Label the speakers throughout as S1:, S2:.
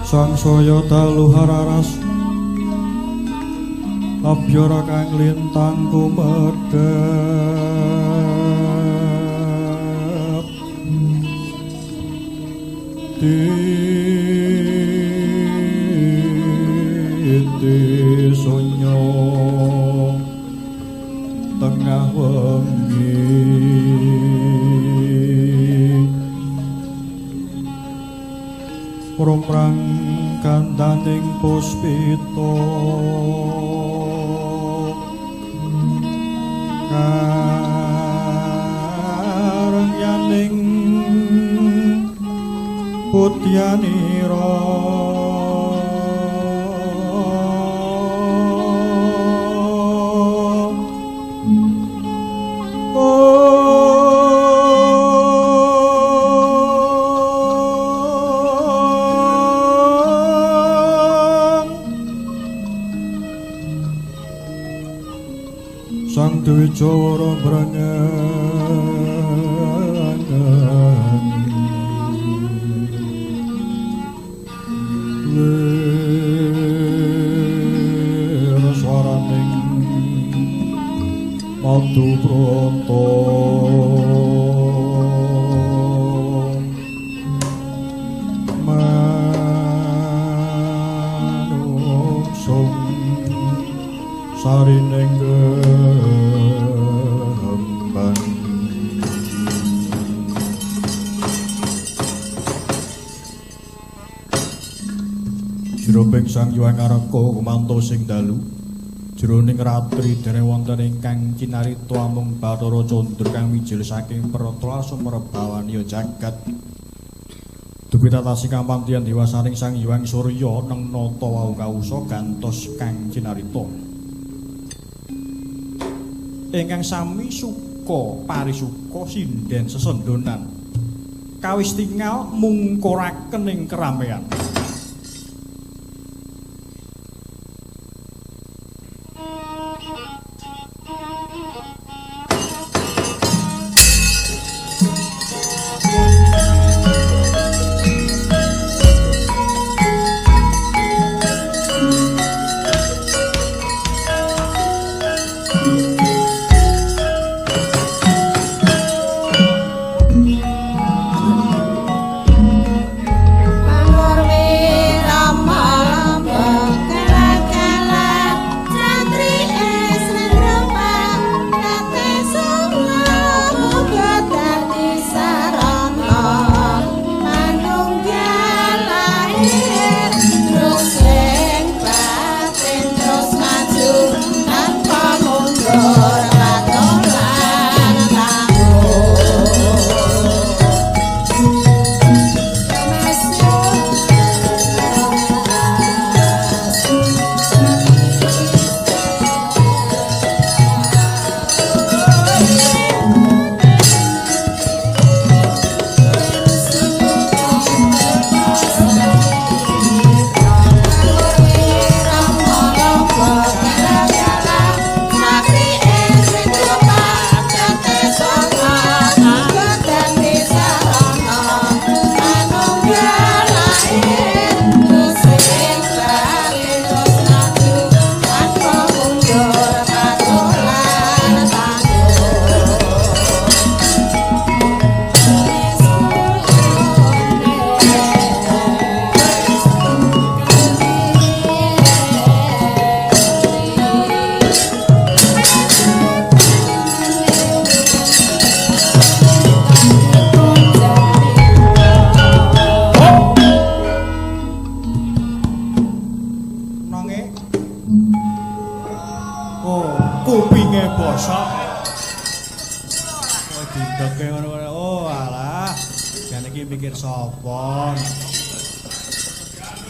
S1: sangsaya dalu hararas abyara kang lintang kumedhep titi sonyo tengah wengi promprang kandaning puspita karyaning putyanira sang Dwijawara brangangan lir swaraning Madubrata manungsung sarining Jroning Sang Hyang Araka kumanto sing dalu jroning ratri dene wonten ingkang cinarita amung Bathara Candra kang wijil saking Pratra sumrebawaniya jagat dupi tatasi kampantian diwasaning Sang Hyang Surya neng nata wau kawusa gantos kang cinarita ingkang sami suka parisuka sinden sesendonan kawis tingal mungkuraken ing keramaian.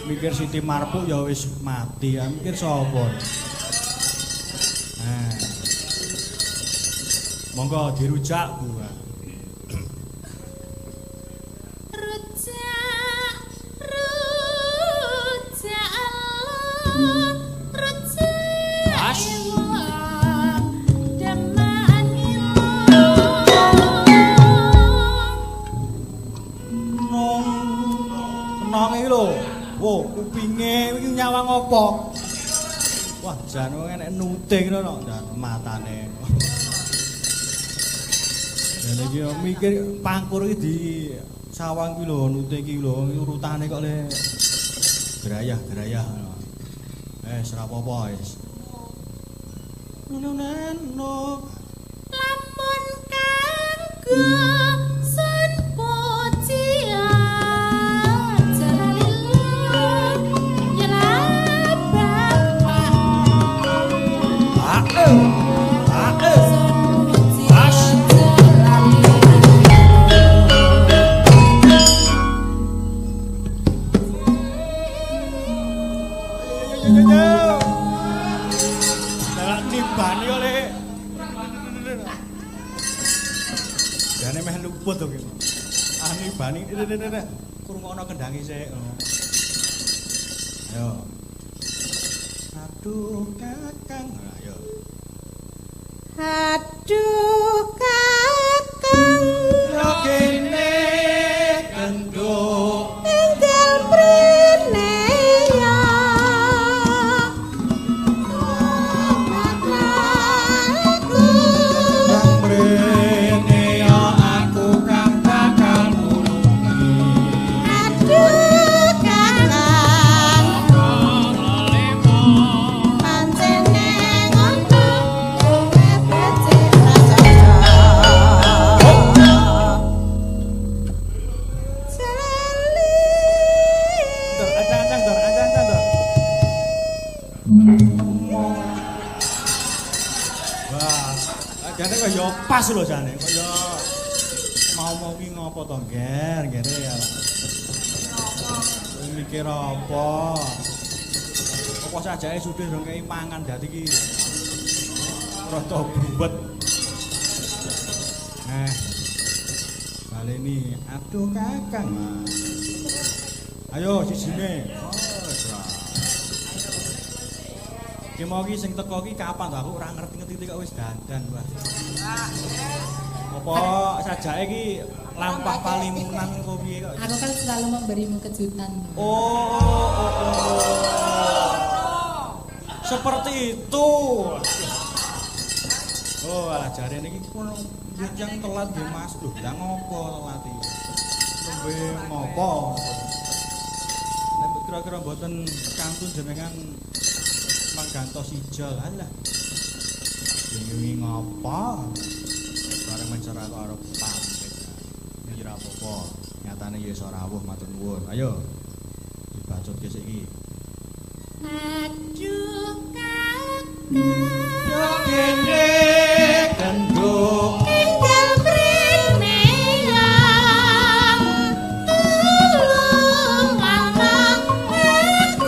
S1: Mikir Siti Marpu ya wis mati, mikir sapa? Nah. Monggo dirujak, Bu. kupinge iki nyawang apa? Wah, jan enek nuting ngono jan matane. Jan iki mikir pangkur iki di sawang ki lho, nuting ki lho, urutane kok le gerayah-gerayah. Ora apa-apa wis. Nuneno
S2: lamun kanggo sun pujian jalalillah
S1: Bani oleh jane meh luput to ki. Ani bani krungono kendangi sik. Ayo. Aduh Kakang, ayo.
S2: aduh Kakang
S1: Yo kene kenduk
S2: tinggal mrene ya
S1: jane kok ya pas lho jane kok ya mau ki ngopo to ngene ya mikir apa apa sajake sudah dong kei mangan dadi ki rada buwet baleni aduh Kakang ayo sijine ki mau ki sing teko ki kapan to aku ora ngerti-ngerti kok wis dandan Mbah. Apa sajake ki lampah palimunan kok piye kok?
S2: aku kan selalu memberimu kejutan.
S1: Seperti itu. Oh, alah jare niki pun yang telat nggih Mas. Duh, lah ngopo telat iki? Nembe ngopo? Nek kira-kira mboten kantun jenengan manggantos ijol alah. Wingi ngapa? Bareng mencara karo pamit. Iki ora apa-apa. Nyatane ya iso rawuh matur nuwun. Ayo. Dibacutke sik iki.
S2: Aduh Kakang
S1: Yo kene kenduk
S2: tinggal mrene ya tulung anak aku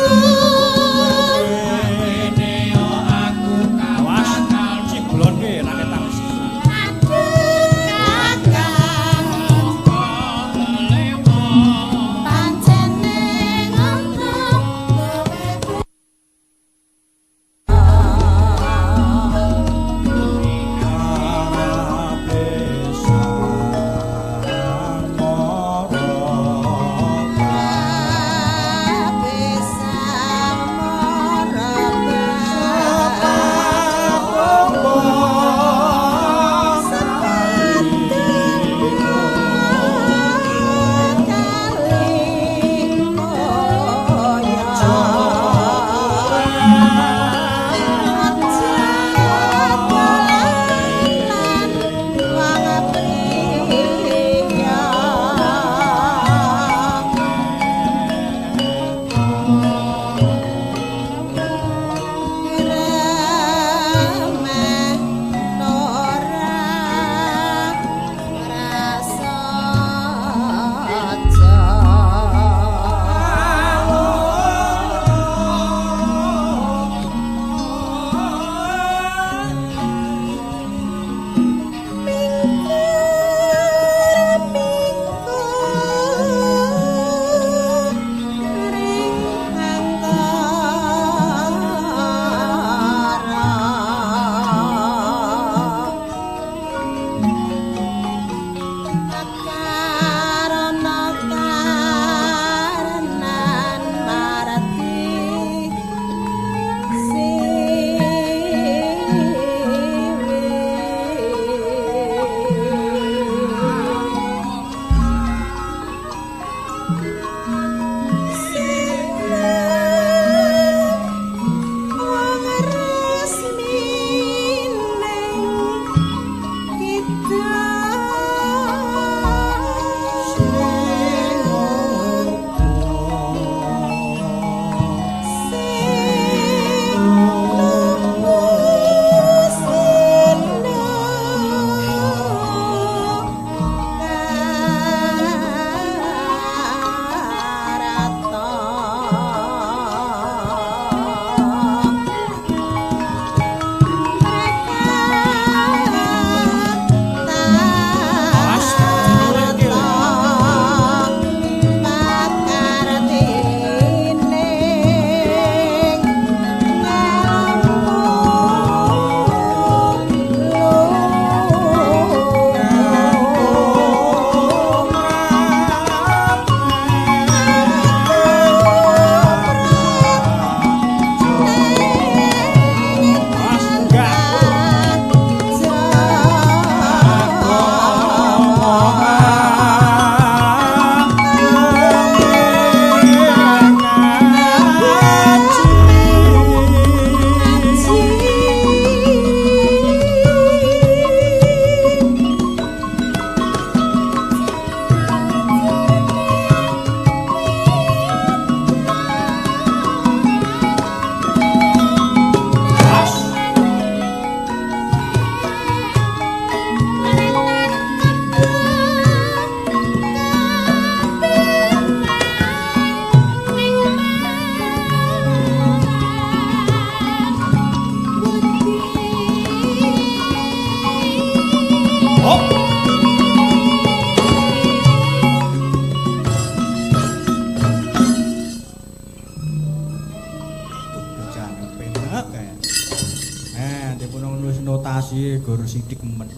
S1: rotasi gur sithik men.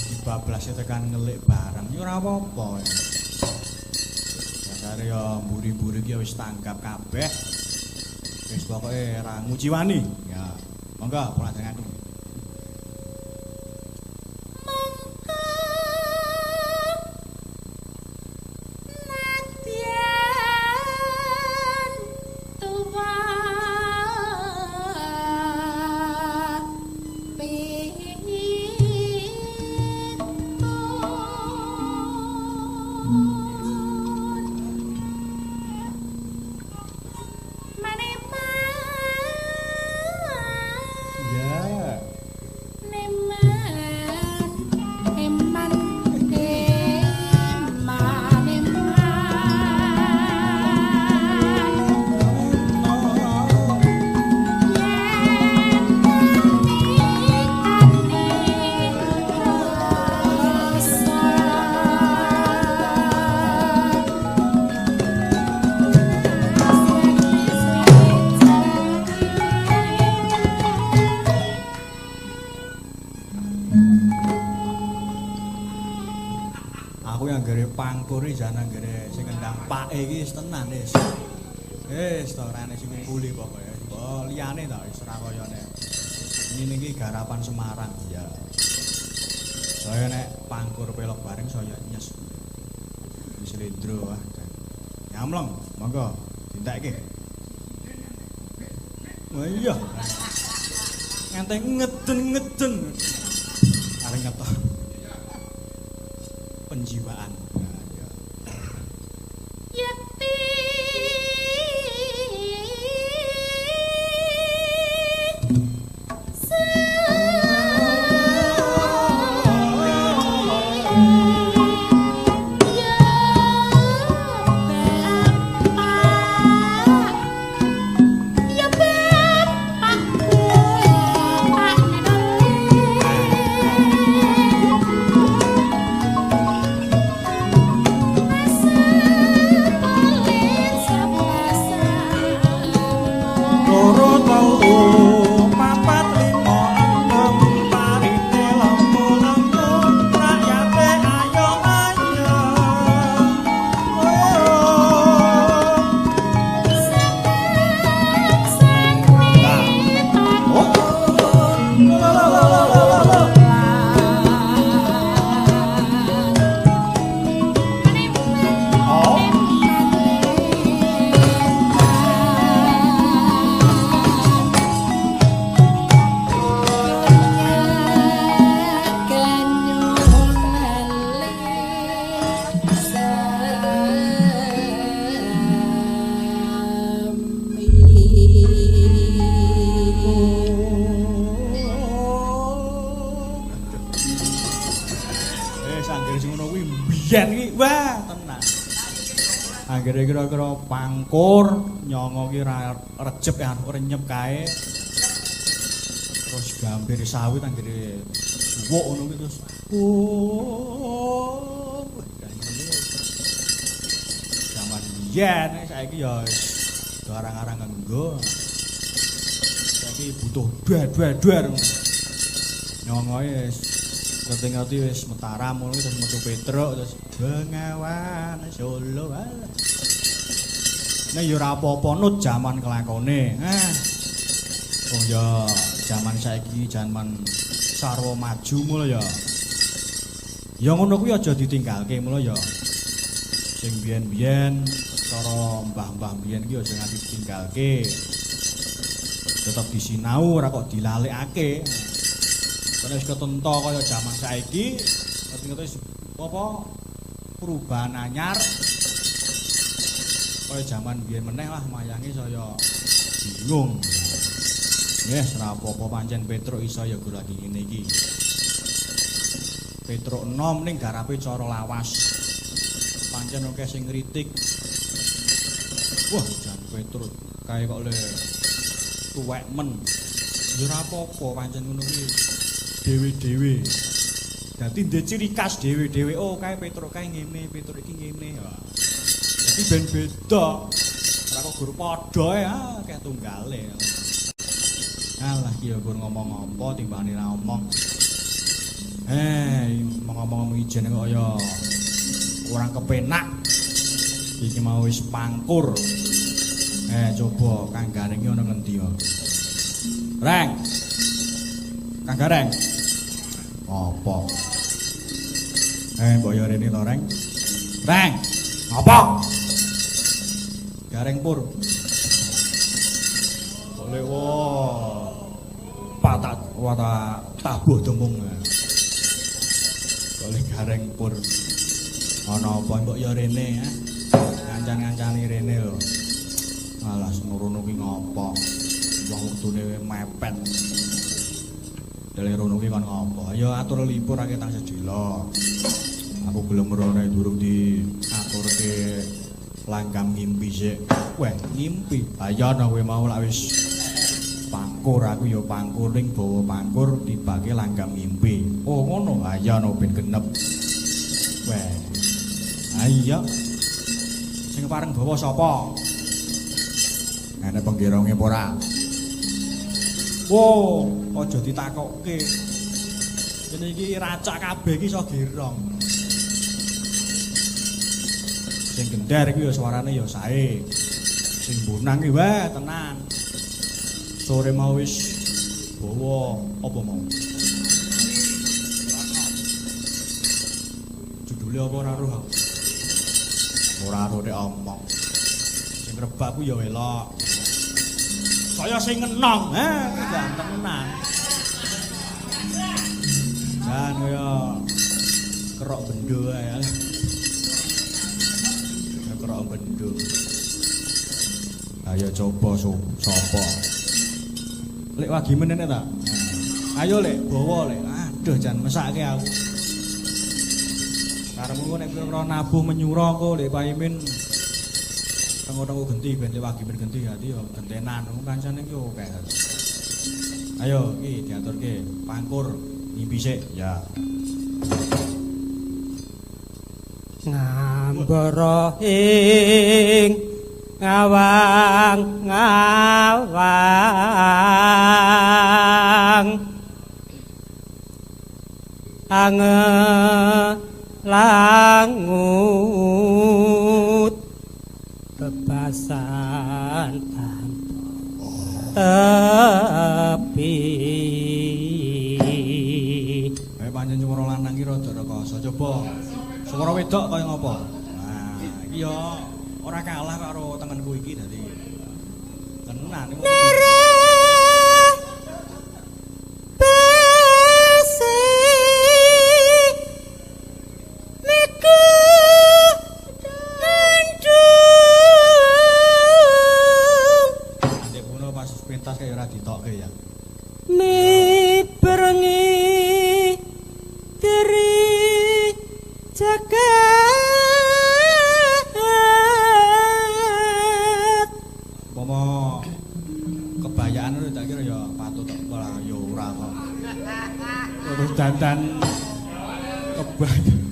S1: Dibablas tekan ngelik bareng ya ora apa-apa. Dasare ya mburi-mburi ki wis tanggap kabeh. Wis pokoke ra nguciwani. Ya, monggo pelajaranku. Pangkuri jana gere sing kendang pake iki wis tenan wis. Wis to rene sing ngumpuli pokoke. Oh liyane to wis ora koyone. Ini iki garapan Semarang ya. Saya nek pangkur pelok bareng saya nyes. Wis lendro wah. Nyamleng, monggo dintekke. Wah iya. Nganti ngeden-ngeden. Areng ngetok. Penjiwaan. Biyen iki wah tenan. Anggere kira-kira pangkur nyongo ki recep ya renyep kae. Terus gambir sawit anggere suwuk ngono ki terus. Oh. Zaman biyen saiki ya arang-arang nganggo. Saiki butuh dua-dua nyongo wis ngerti-ngerti wis Mataram ngono terus metu Petruk terus Bengawan Solo. Nek ya ora apa-apa nut jaman kelakone. Wong ya jaman saiki jaman sarwa maju mula ya. Ya ngono kuwi aja ditinggalke mula ya. Sing biyen-biyen cara mbah-mbah biyen ki aja nganti ditinggalke. Tetep disinau ora kok dilalekake. Nek wis ketenta kaya jaman saiki, ngerti-ngerti apa perubahan anyar. Kaya jaman biyen meneh lah mayange saya bingung. Nggih, ora apa-apa pancen Petruk iso ya gur lagi ngene iki. Petruk enom ning garape cara lawas. Pancen akeh sing ngritik. Wah, jan Petruk kae kok le tuwek men. Ya ora apa-apa pancen ngono kuwi. Dewe-dewe. Dadi ndek ciri khas dewe-dewe. Oh, kae Petruk kae ngene, Petruk iki ngene. Dadi ben beda. Ora kok gur padha ya, kayak tunggale. Alah iki ya gur ngomong apa timbangane ra omong. Ngomong-ngomong ijen kok ya kurang kepenak. Iki mau wis pangkur. Coba Kang Gareng iki ana ngendi ya? Reng. Kang Gareng. Apa? Mbok yo rene to, Reng. Reng. Apa? Gareng pur. Boleh wata tabuh demung. Boleh Gareng pur. Ana apa mbok yo rene, Ngancan-ngancani rene lho. Alah semono ki ngopo? Wong wektune mepet. Dele rono ki kon ngopo? Ayo atur libur akeh tang sedina. Aku gelem merone durung diaturke langgam ngimpi sik. Weh, ngimpi. Ayo ana kowe mau lak wis pangkur aku ya pangkur ning bawa pangkur dibake langgam ngimpi. Oh ngono. Ayo ana ben genep. Weh. Ayo. Sing pareng bawa sapa? Ana penggeronge apa ora? Wo, aja ditakokke. Kene iki racak kabeh iki iso gerong. Sing gendher iki ya suarane ya sae. Sing bonang iki wae tenan. Sore mau wis bawa apa mau? Judule apa ora roh? Ora roh nek omong. Sing rebak ku ya elok. Saya sing ngenong, gantengan. Jan kaya kerok bendo ae. Kerok bendo. Ayo coba sapa. Lek wagi menene ta? Ayo lek bawa lek. Aduh jan mesake aku. Karepmu nek kira nabuh menyura kok lek paimin tengok-tengok genti ben wagi ben genti ati yo gentenan kancane ki oke. Ayo iki diaturke pangkur ngimpi sik ya.
S3: Ngambara ing ngawang-ngawang angelangut bebasan tepi.
S1: Pancen swara lanang iki rada rekoso. Coba swara wedok kaya ngopo? Nah, iki ya ora kalah karo tengenku iki dadi. Tenan iki. Pentas kaya ora ditokke ya.
S3: Mi berengi diri jagat.
S1: Pomo kebayaan lho tak kira ya patut ora ya ora kok. Terus dandan kebayaan.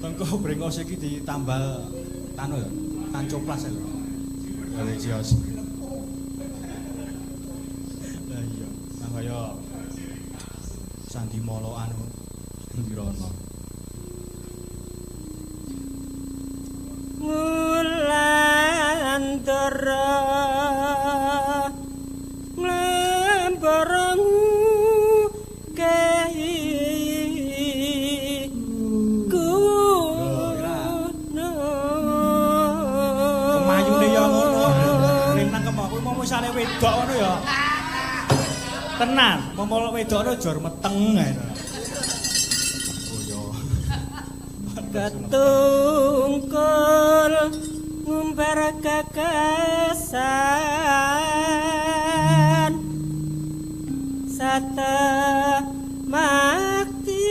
S1: Tengko brengos iki ditambal tanu ya, tancoplas lho. Religius. Kaya sandi molokan ngirono.
S3: Wulandara nglembarang kehi kuno.
S1: Kemayune ya ngono. Rinang kemah kuwi mau misale wedok ngono ya. Tenan, momol wedokno jor meteng ae. Oh yo.
S3: Katungkul ngumbar gagasan sata makti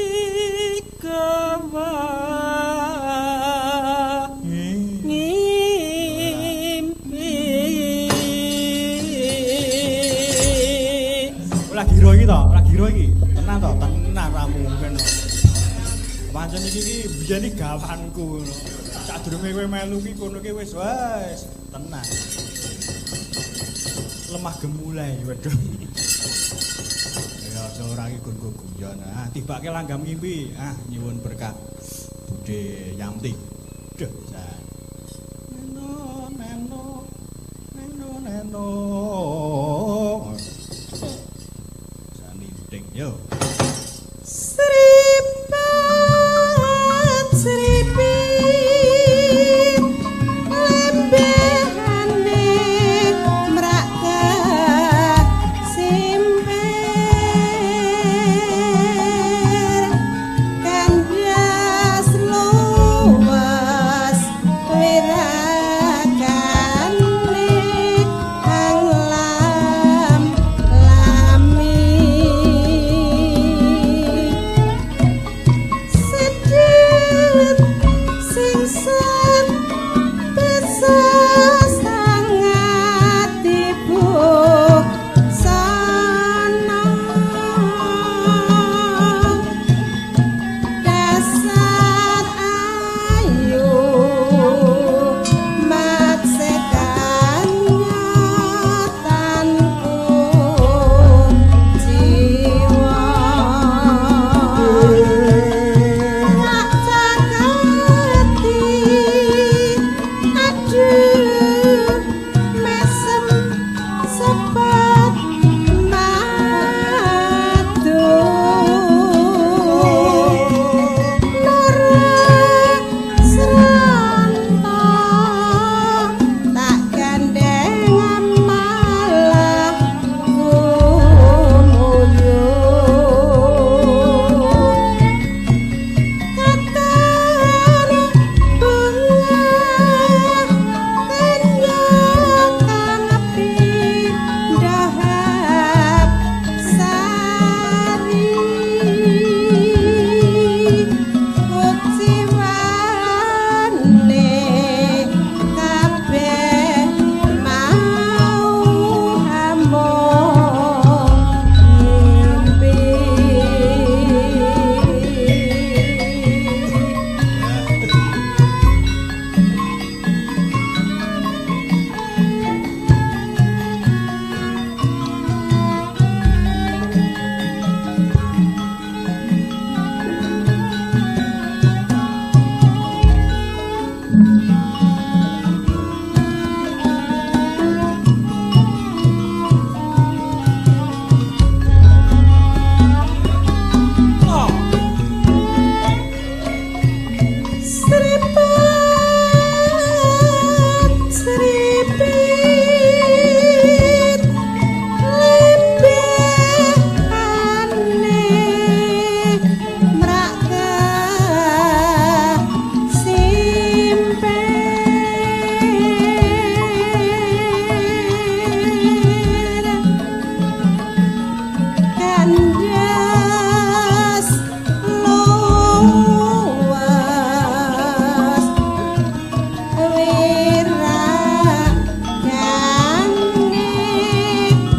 S3: gawa
S1: Giro iki tenan to, tenan ra mungkin. Pancen iki biyen iki gawanku ngono. Sadurunge kowe melu ki kono ki wis tenan. Lemah gemulai, waduh. Ya seorang iki gun guyon. Ah tibake langgam ngimpi. Ah nyuwun berkah. Budhe Yamti. Duh, jan. Neno neno neno neno. Saninting yo.
S2: Sripat sripit lembehane mraka simper kandas luwes wirakane anglam lami sedhet sing sak bisa sangat tipu sana dasar ayu maksekan tanku jiwa tak cakati aduh mesem sepet madu Nora Sranta tak gandeng malah gumuyu katane bunga kenyakan pindahap sari kuciwane kabeh mau hamong ngimpi Sripat sripit lembehane mraka simper kandas luwes wirakane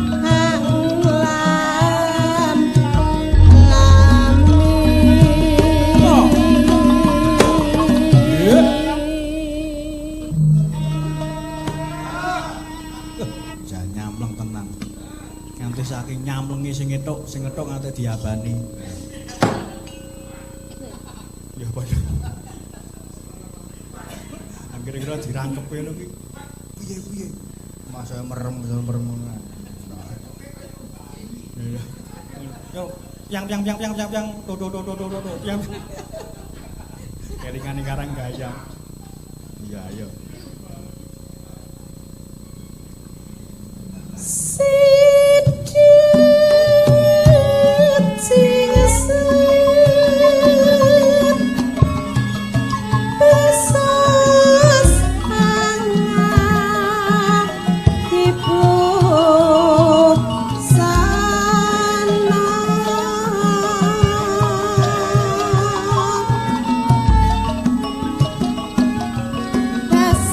S2: anglam lami
S1: Jan nyamleng tenan. Nganti saking nyamlengi sing ngethuk nganti diabani. Ya padha. Kira-kira dirangkepe lho iki. Piye-piye? Masa merem. Ya. Yo, yang to. Yang. Keringane karang gayam. Iya, ayo.
S2: Sidit sing set bisa sangat tipu sana dasar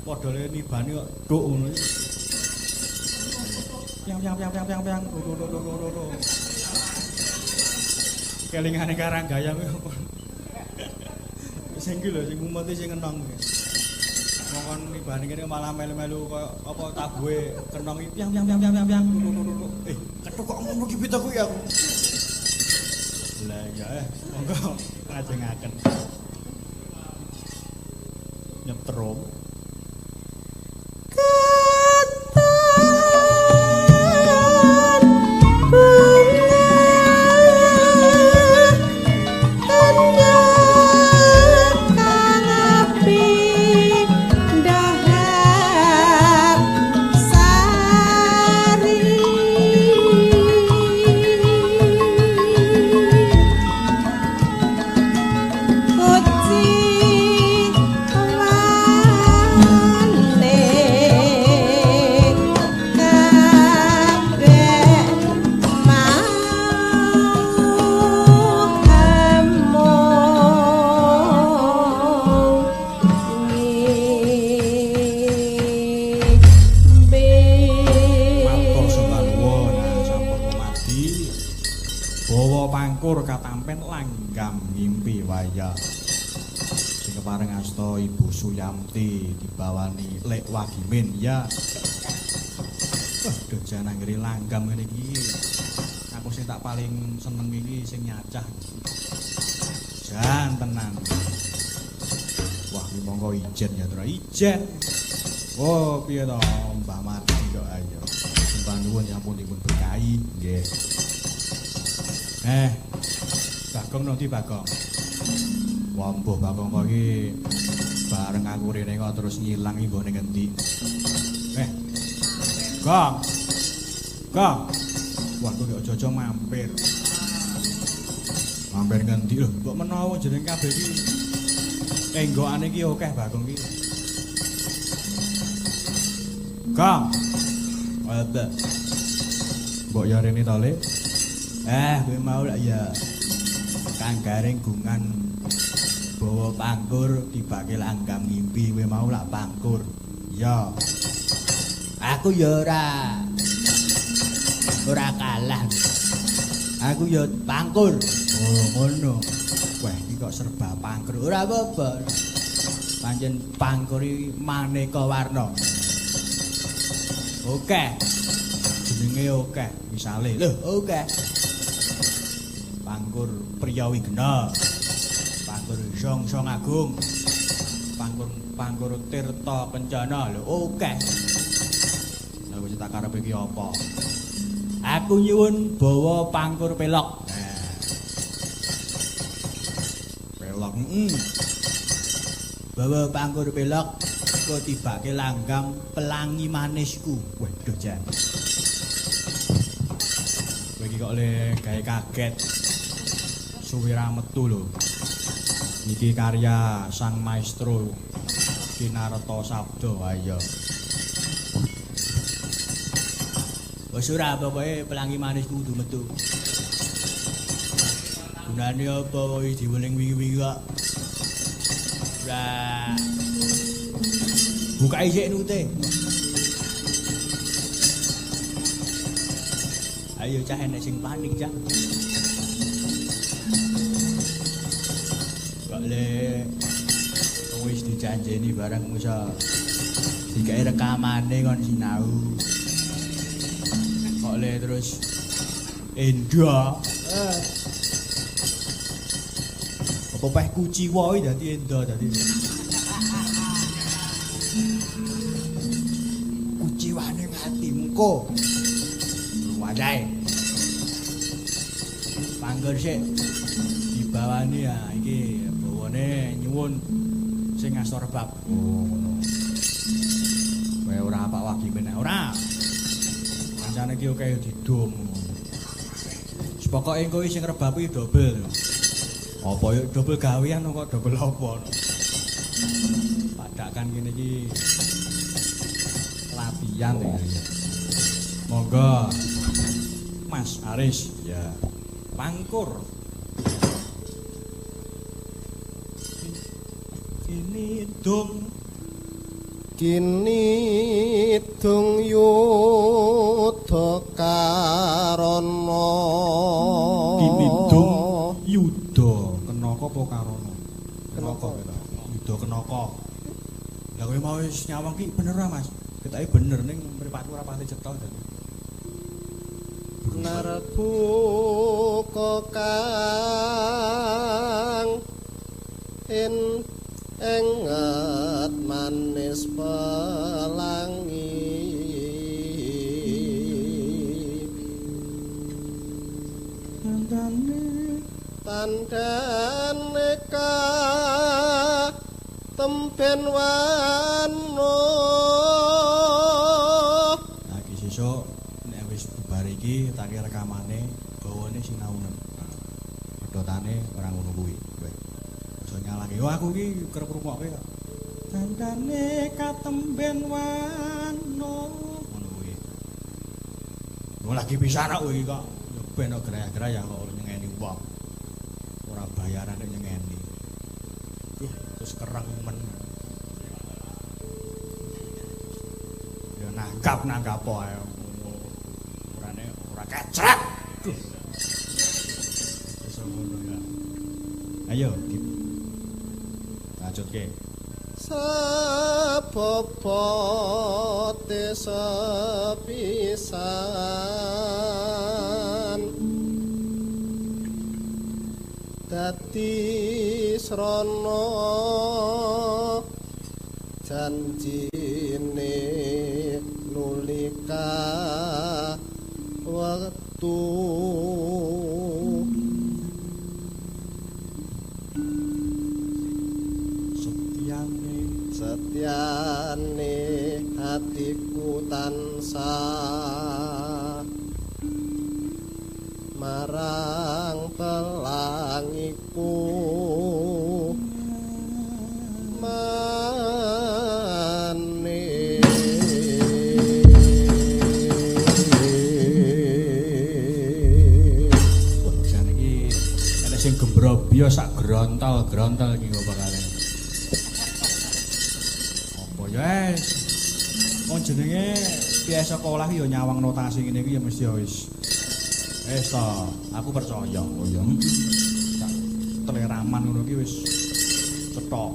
S1: padha nibani kok nduk ngono. Piang. Kelingane Karanggayam iku. Sing iki lho sing mumet sing kenong iki. Mongkon nibani kene malah melu-melu kaya apa tabuhe kenong iki piang. Kethuk kok ngono ki pitaku ya aku. Lah ya monggo ngajengaken. Nyetrum. Katampen langgam ngimpi waya sing kepareng asta Ibu Suyamti dibawani Lek Wagimin ya. Waduh jangan nggri langgam ngene iki. Aku sing tak paling seneng iki sing nyacah. Jan tenan. Wah iki monggo ijen ya Tra ijen. Oh piye to Mbah Mardi kok ayo. Mbah nuwun ya ampun dipun berkahi nggih. Bagong nanti Bagong. Wah mbuh Bagong kok iki bareng aku rene kok terus ngilang iki mbone ngendi. Gong. Wah kok aja mampir. Mampir ngendi lho? Kok menawa jeneng kabeh iki enggokane iki akeh Bagong iki. Gong. Apa? Mbok ya rene to, Le? Kowe mau lak ya. Kang Garing gungan bawa pangkur dibake langgam ngimpi kowe mau lak pangkur. Ya. Aku ya ora kalah. Aku ya pangkur. Oh, ngono. Wah, iki kok serba pangkur. Ora apa-apa. Pancen pangkur iki maneka warna. Oke. Jenenge oke, misale. Lho, oke. Pangkur Priyawi Gena, pangkur Song Agung, pangkur Tirta Kencana lho oke. Lah wis tak karepe iki apa? Aku nyuwun bawa pangkur pelok. Pelok. Bawa pangkur pelok kok tibake langgam pelangi manisku. Waduh jan. Kowe iki kok le gawe kaget. Suwira metu lho. Niki karya sang maestro Kinarta Sabda ayo. Wis ora pokoke pelangi manisku kudu metu. Gunane apa kowe diweling wingi-wingi kok. Lah. Buka isik nute. Ayo cah enek sing panik cah. Le wis dijanjeni barang musa digawe rekamane kon sinau kok le terus endo apa peh kuciwa iki dadi endo dadi kuciwane ngatimu kok wajahe pangger sik dibawani ya iki nyuwun sing ngasor bab. Oh ngono. Kowe ora Pak Wagimin ora. Kancane iki oke didom. Pokoke kowe sing rebab iki dobel. Apa yo dobel gawean kok dobel apa? Padakan kene iki latihan ya. Monggo Mas Aris ya. Pangkur. Kini
S4: kini dung yudha karana
S1: Kinidung Yuda Kenaka apa Karana? Kenaka kita. Yuda Kenaka. Lah kowe mau wis nyawang ki bener ah, Mas. Ketake bener ning mripatku ora pati cetha dadi.
S4: narbuka kang enget manis pelangi tandane ka temben wano
S1: Lagi sesuk nek wis bubar iki tak rekamane bawane sinaunen. Pedotane ora ngono kuwi. Aja nyalake. Yo aku iki kerep rungokke kok. Dandane katemben wano. Ngono kuwi. Yo lagi pisan kok iki kok. Yo ben kok geraya-geraya kok nyengeni wong. Ora bayaran nek nyengeni. Terus kereng men. Ya nanggap ae. Orane ora kecrek. Wis ngono ya. Ayo, lanjutke.
S4: sabobote sepisan dadi srana janjine nulika wektu setyane hatiku tansah marang pelangiku
S1: Jan iki nek sing gembrobyo sak grontol-grontol iki kok bakale. Apa ya wis. Wong jenenge piye sekolah ya nyawang notasi ngene iki ya mesti wis. Wis to, aku percaya kok ya. Tak teleraman ngono iki wis cetok.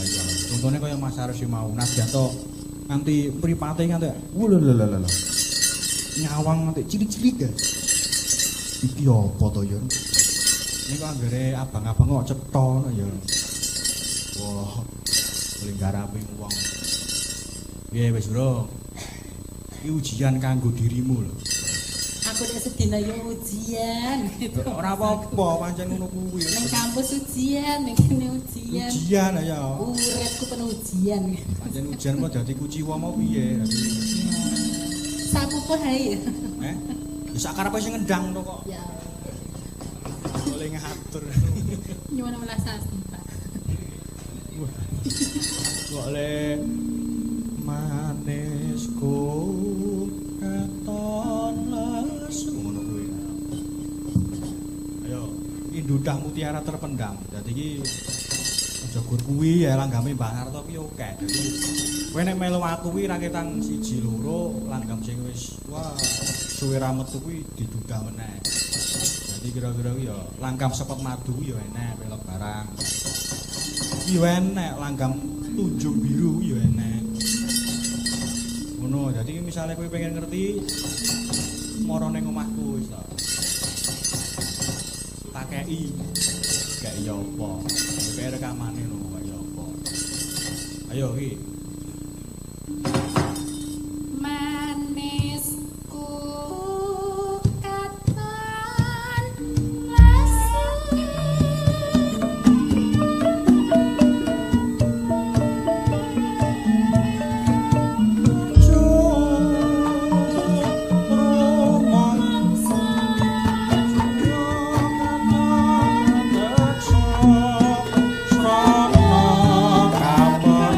S1: Ayo, contone kaya Mas Arsi mau Nasjato nganti mripate nganti lho. Nyawang nganti cilik-cilik ya. Iki apa to ya? Ini kok anggere abang-abang kok cetha ngono ya. Wah, linggarape wong. Piye wis, Bro? Iki ujian kanggo dirimu lho.
S5: Aku nek sedina yo ujian gitu.
S1: Ora apa-apa, pancen ngono kuwi.
S5: Ning kampus ujian, ning kene ujian.
S1: Ujian ya.
S5: Uripku penuh ujian.
S1: Pancen ujian kok dadi kuciwa mau piye?
S5: Sapupuh ae.
S1: Ya sak karepe sing ngendang to kok.
S5: Ya,
S1: Boleh ngatur.
S5: nyuwun welasasi, Pak.
S1: Kok le manisku katon les ngono kuwi. Ayo, iki ndudah mutiara terpendam. Dadi iki aja gur kuwi ya langgame Mbak Harto ki oke. Dadi kowe nek melu aku kuwi raketan 1 2 langgam sing wis wah suwe ra metu kuwi didudah meneh. Jadi kira-kira ya langgam sepet madu ya enek pelok barang. Iya enek langgam tunjung biru ya enek. Ngono, jadi misalnya kowe pengen ngerti moro ning omahku wis to. Tak kei. Gak iya apa. Kowe rekamane lho gak iya apa. Ayo iki.
S5: Manisku katon lesi.
S1: Srana kapan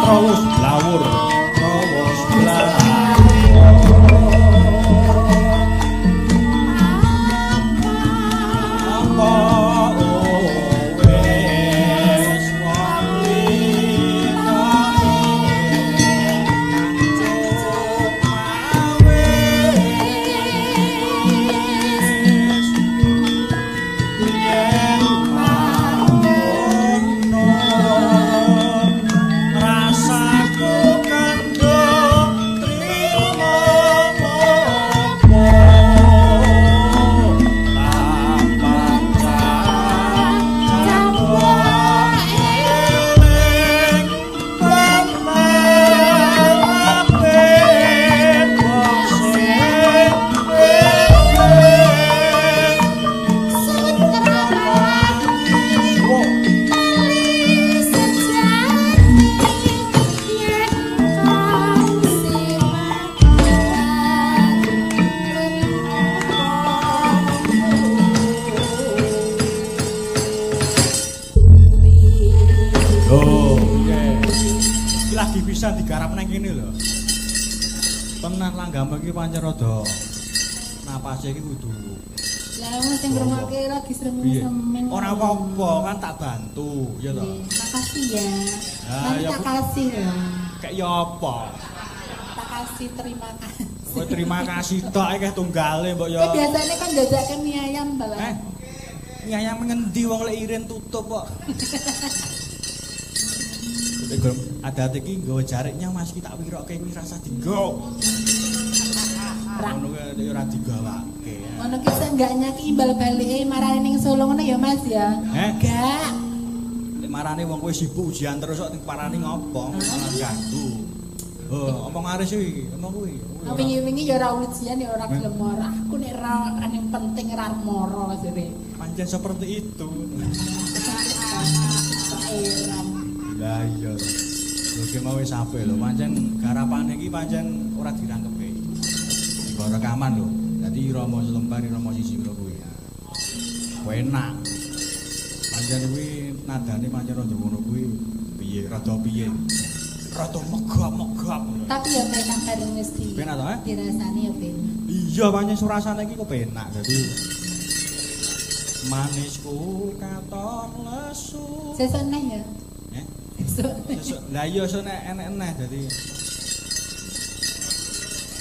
S1: rawuh blawur rawuh blawur lagi bisa digarap nang kene lho. Tenan langgam iki pancen rada napase iki kudu.
S5: Lah wong sing ngrungokke lagi sremeng-sremeng.
S1: Ora apa-apa kan tak bantu, ya to.
S5: Makasih ya.
S1: Ya
S5: Tak kasih lho.
S1: Kayak ya apa?
S5: Tak kasih terima kasih.
S1: Kowe terima kasih tok iki tunggale mbok ya.
S5: Biasanya kan jajakke mie ayam balah.
S1: Mie ayam ngendi wong lek irin tutup kok. Ada iki nggawa jariknya Mas ki tak wirokke kuwi rasa dienggo. Ngono kuwi ora digawake.
S5: Ngono ki seenggaknya ki imbal balike marani ning Solo ngono ya Mas ya. Enggak.
S1: Lek marane wong kowe sibuk ujian terus kok parani ngopo? Malah ganggu. Oh, apa ngaris iki? Emang kuwi.
S5: Wingi-wingi ya ora ujian ya ora gelem ora. Aku nek ora ning penting ora moro jare.
S1: Pancen seperti itu. Lah iya. Oke mau wis apik lho, pancen garapane iki pancen ora dirangkepi. Iku rekaman lho. Dadi Rama selembar Rama siji lho kuwi. Enak. Pancen kuwi nadane pancen rada ngono kuwi piye rada piye. Rada megap-megap.
S5: Tapi ya penak bareng wis di.
S1: Penak to,
S5: dirasani ya penak.
S1: Iya pancen surasane iki kok penak. Dadi manisku katon lesu.
S5: Sesuk neh ya.
S1: Lah iya sone enek-enek dadi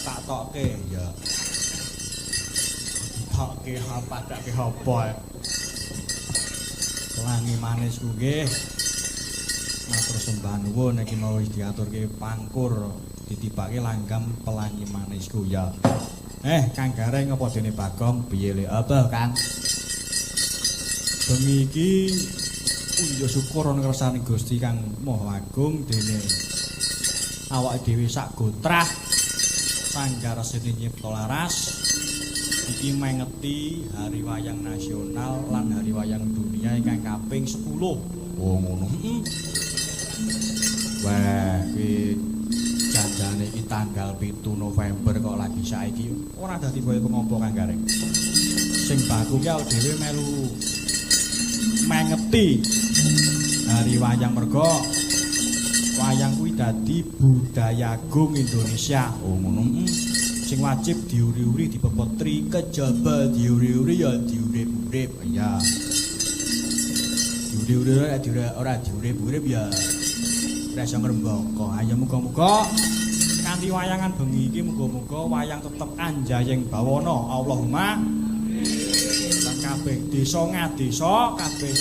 S1: tak tokke ya. Tokke apa dake apa. Pelangi manisku nggih. Matur sembah nuwun iki mau wis diaturke pangkur ditibake langgam pelangi manisku ya. Kang Gareng apa dene Bagong piye le apa Kang? Bengi iki ya syukur ana kersane Gusti Kang Maha Agung dene awake dhewe sak gotrah sanggar seni nyipta laras iki mengeti Hari Wayang Nasional lan Hari Wayang Dunia ingkang kaping 10. Oh ngono. Wah, iki janjane iki tanggal 7 November kok lagi saiki ora dadi boyo pengompo Kang Gareng. Sing baku ki awake dhewe melu mengeti Hari Wayang mergo wayang kuwi dadi budaya agung Indonesia. Oh ngono. Sing wajib diuri-uri dipepetri kejaba diuri-uri ya diurip-urip ya. Diuri-uri ora diurip-urip ya. Rasa ngrembaka. Ayo muga-muga kanthi wayangan bengi iki muga-muga wayang tetep anjayeng bawana. Allahumma kabeh desa ngadesa kabeh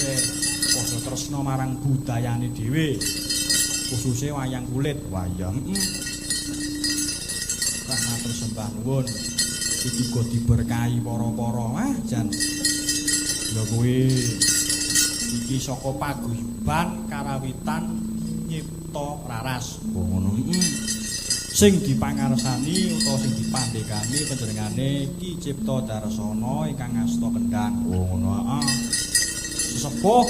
S1: padha tresna marang budayane dhewe khususe wayang kulit wayang matur sembah nuwun iki uga diberkahi para-para jan lha kuwi iki saka paguyuban karawitan nyipta raras ngono sing dipangarsani utawa sing dipandhekani panjenengane Ki Cipta Darsana ingkang ngasta Kendhang. Oh ngono sesepuh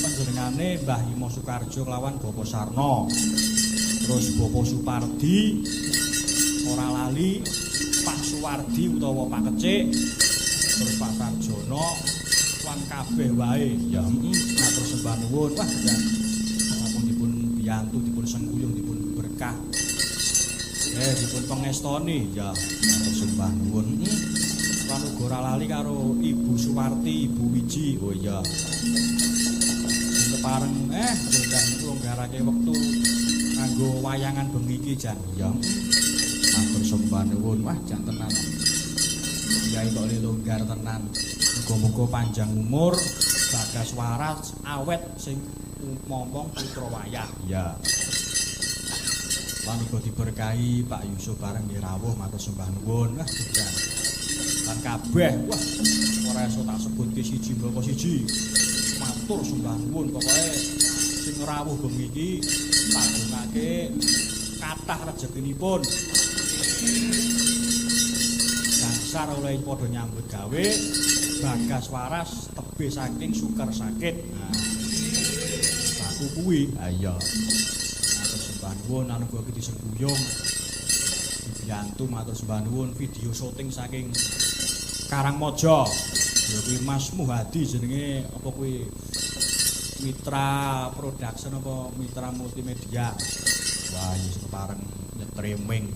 S1: panjenengane Mbah Himo Sukarjo kelawan Bapak Sarno. Terus Bapak Supardi ora lali Pak Suwardi utawa Pak Kecik. Terus Pak Sarjono lan kabeh wae ya matur sembah nuwun. Wah jan ampun dipun biyantu dipun sengguyung dipun berkah. Dipun pengestoni ya sembah nuwun. Lan uga ora lali karo Ibu Suwarti, Ibu Wiji. Oh iya. Kepareng dan nglonggarake wektu kanggo wayangan bengi iki jan. Ya. Matur sembah nuwun. Wah, jan tenan. Kyai kok longgar tenan. Muga-muga panjang umur, bagas waras, awet sing momong putra wayah. Ya. Lan uga diberkahi Pak Yusuf bareng nggih rawuh matur sembah nuwun. Wah, jan. Lan kabeh wah ora iso tak sebutke siji mboko siji. Matur sembah nuwun pokoke sing rawuh bengi iki tak dongake kathah rezekinipun. Dasar oleh padha nyambut gawe bagas waras tebih saking sukar sakit. Nah, aku kuwi. Ha iya. Matur sembah nuwun anu kok disengguyung. Dibiyantu matur sembah nuwun video syuting saking Karangmojo. Ya kuwi Mas Muhadi jenenge apa kuwi Mitra Production apa Mitra Multimedia. Wah, wis kepareng nyetriming.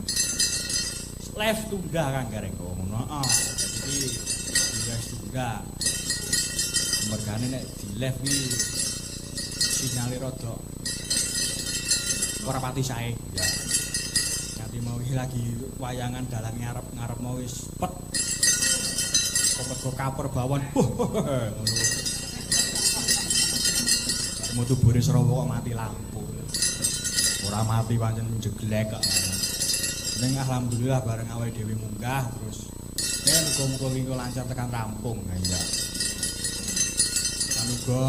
S1: Live tunggal Kang Gareng ngono. Jadi live tunggal. Mergane nek di live kuwi sinyale rada ora pati sae ya. Nanti mau lagi wayangan dalan ngarep mau wis pet. Kok kaper bawon. Ngono. Mutu bure Srawa kok mati lampu. Ora mati pancen jeglek kok. Ning alhamdulillah bareng awake dhewe munggah terus muga-muga iki lancar tekan rampung. Ya. Lan uga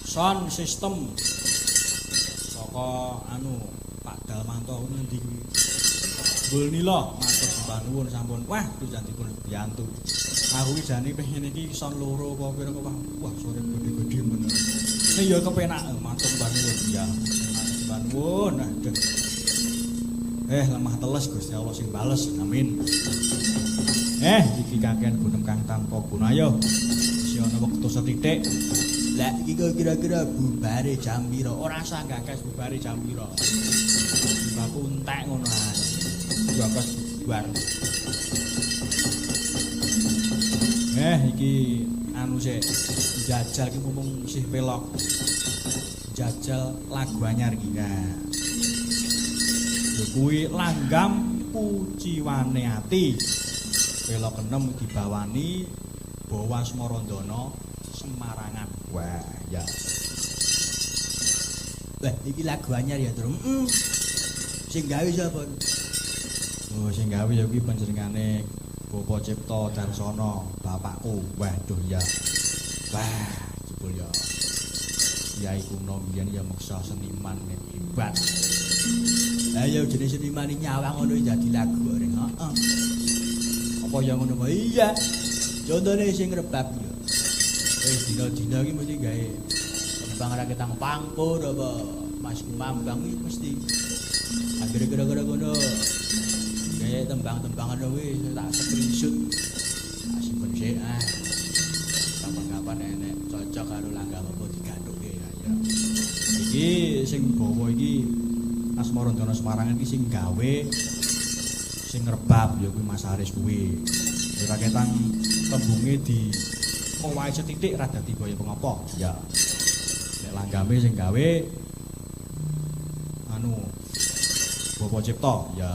S1: sound system saka Pak Dalmanto ngendi kuwi. Bulnila matur sembah nuwun sampun. Wah, jan dipun biyantu. Aku iki jane pengen iki sound loro apa pira kok wah sore gede-gede men. Nek ya kepenak matur sembah nuwun ya. Sembah nuwun. Aduh. Lemah teles Gusti Allah sing bales. Amin. Iki kakean gunem kang tanpa guna ayo. Wis ana wektu setitik. Lah iki kok kira-kira bubare jam pira? Ora usah gagas bubare jam pira. Aku entek ngono ae. Gagas bubar. Iki sik jajal iki mumpung isih pelok. Jajal lagu anyar iki. Kuwi langgam kuciwane ati. Pelok 6 dibawani Bawa Smarandana Semarangan. Wah, ya. Iki lagu anyar ya, Tru. Sing gawe sapa? Oh, sing gawe ya kuwi panjenengane Bapak Cipta Darsana, bapakku. Waduh ya. Wah, jebul ya. Kyai kuno biyen ya meksa seniman hebat. Ayo jenis seniman nyawang ngono dadi lagu reng. Heeh. Apa yang ngono wae? Iya. Contone sing rebab ya. Dina-dina iki mesti gawe tembang raketang pangpur apa Mas Mambang iki mesti. Anggere gara-gara ngono. Gawe tembang-tembangan kuwi tak screenshot. Simpen sik kapan-kapan enek cocok karo langgam apa digandhuke ya. Iki sing bawa iki Smarandana Semarangan iki sing gawe sing rebab ya kuwi Mas Haris kuwi. Raketang tembunge di owahe setitik ra dadi baya pengopo. Ya. Nek langgame sing gawe Bapak Cipta ya.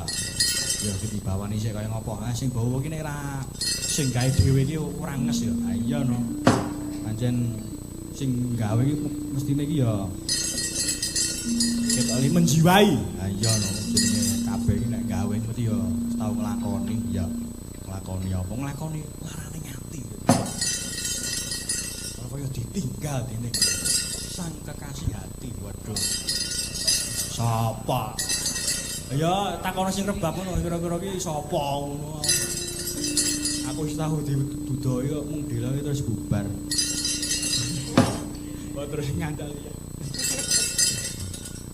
S1: Ya dibawani sik kaya ngopo. Sing bawa iki nek ra sing gawe dhewe iki ora nges ya. Ha iya no. Pancen sing gawe iki mestine iki ya ketok menjiwai. Ha iya no, jenenge kabeh iki nek gawe mesti ya tau nglakoni ya. Nglakoni apa? Nglakoni larane ngati. Kaya ditinggal dening sang kekasih hati. Waduh. Sapa? Ya takono sing rebab ngono kira-kira iki sapa ngono. Aku wis tahu didudoi kok mung delang terus bubar. Kok terus ngandal ya.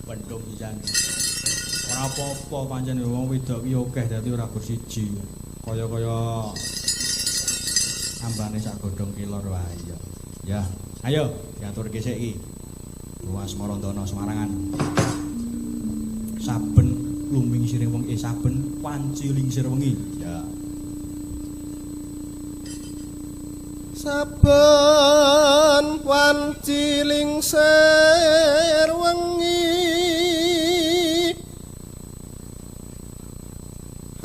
S1: Pendung pisan. Ora apa-apa pancen wong wedok ki akeh dadi ora bersiji. Kaya-kaya ambane sak godhong kelor wae ya. Ya, ayo diaturke sik iki. Asmarandana Semarangan. Saben luming siring wengi saben wanci lingsir wengi. Ya.
S4: Saben wanci lingsir wengi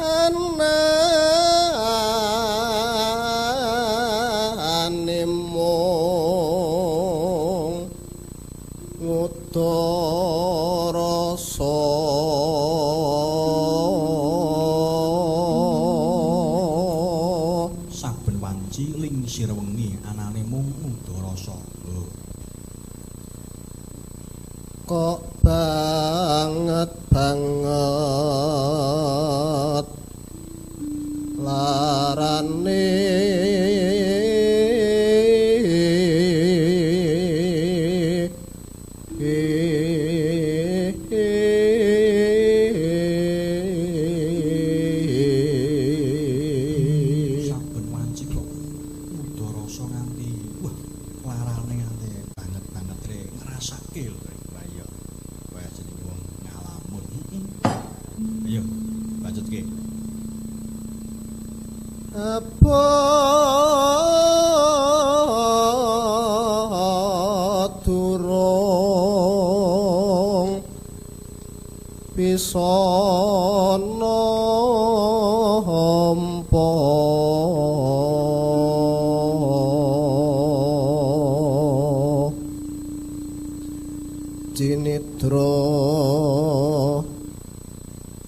S4: anane mung ngutara
S1: saben wanci lingsir wengi anane mung udarasa.
S4: Kok banget larane
S1: saben wanci kok udarasa nganti wah larane nganti banget re ngrasake lho. Wah iya. Wah jenenge wong ngalamun. Ayo lanjutke.
S4: apa durung bisa nampa cinitra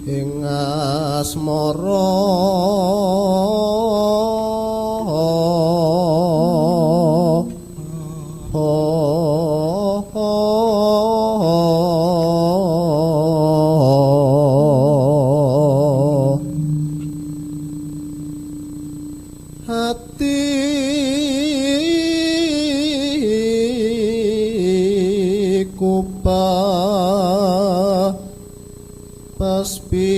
S4: ing asmara hatiku pas pinupus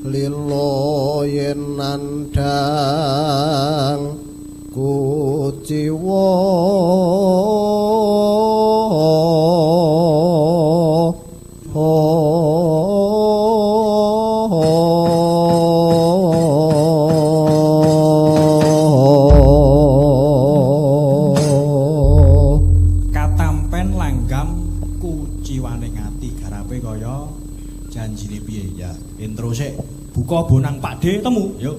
S4: lilo yen nandang kuciwa
S1: katampen langgam kuciwane ngati garape kaya janjine piye ya. Intro sik buka bonang Pakde temu yuk.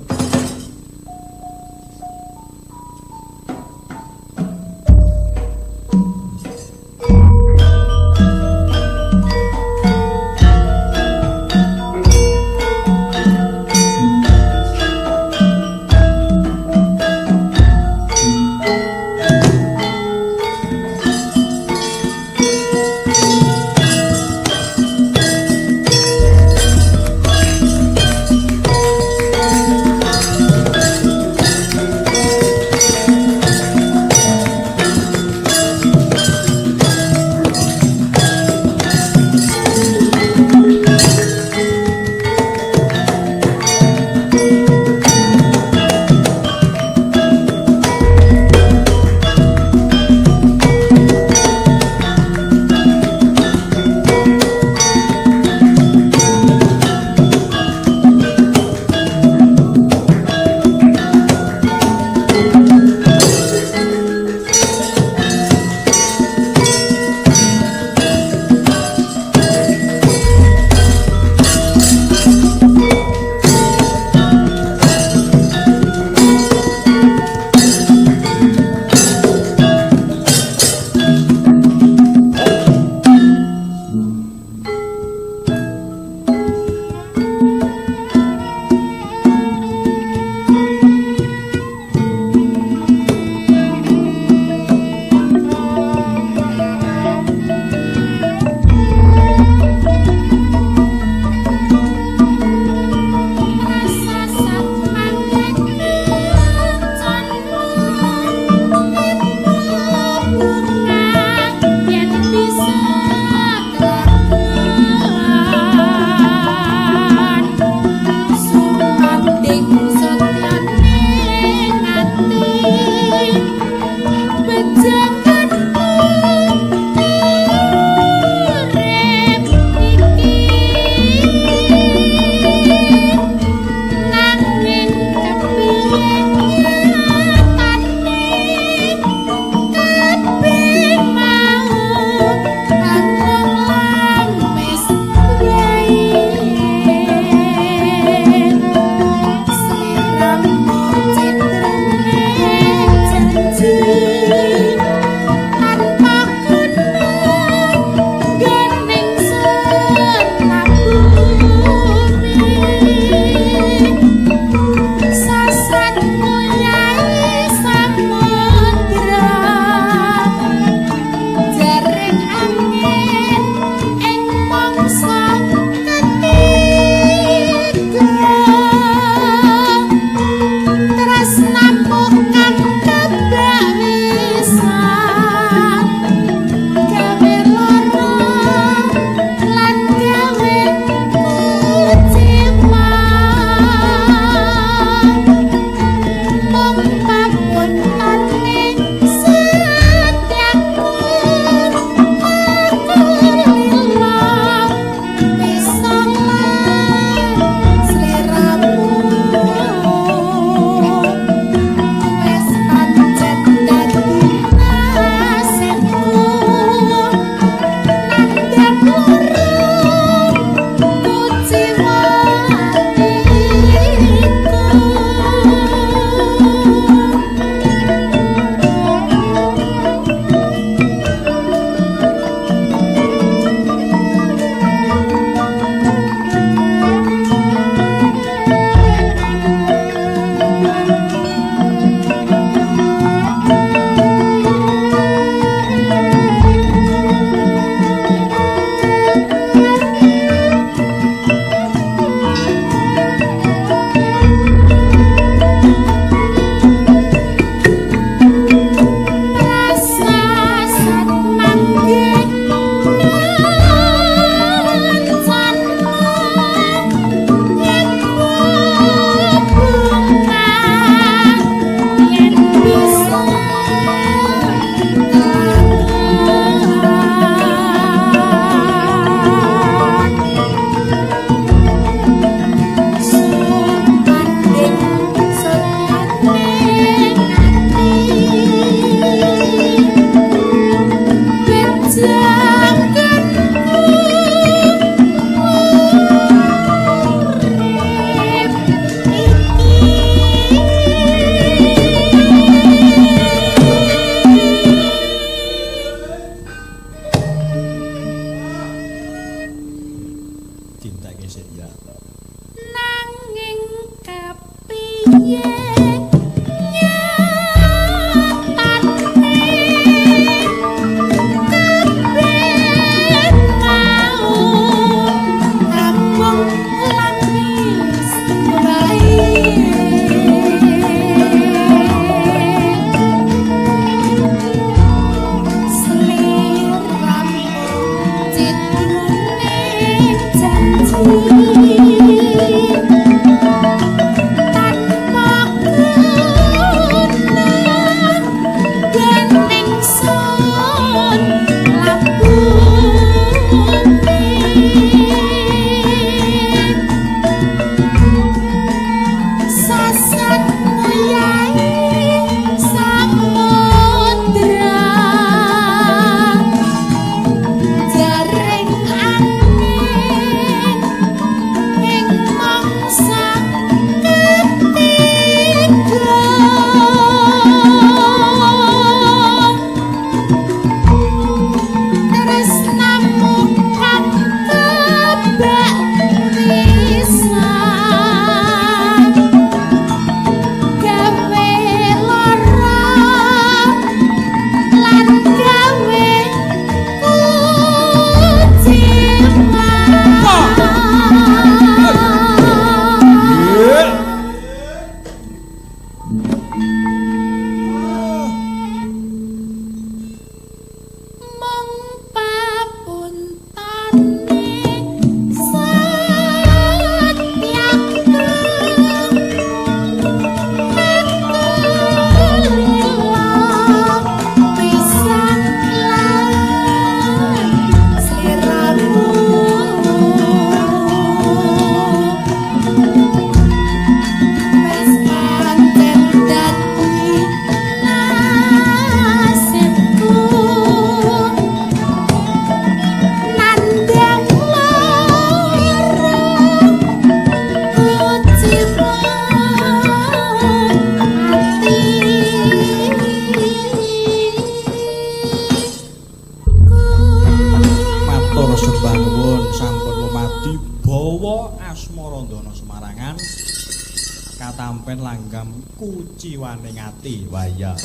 S1: sampean langgam kuciwane ngati. Wah iya.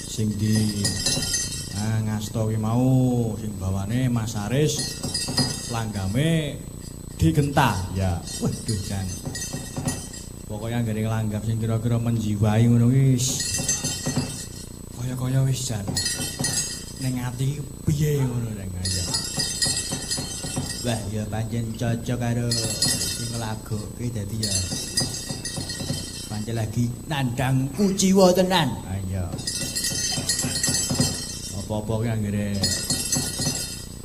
S1: Sing di ngasta kuwi mau sing bawane Mas Aris langgame digentah. Ya, waduh jan. Pokoknya anggere langgam sing kira-kira menjiwai ngono wis. Kaya-kaya wis jan. Ning ati piye ngono rek ya. Wah, ya pancen cocok karo sing nglagokke dadi ya. Pancen lagi nandang kuciwa tenan. Ha iya. Apa-apa ki anggere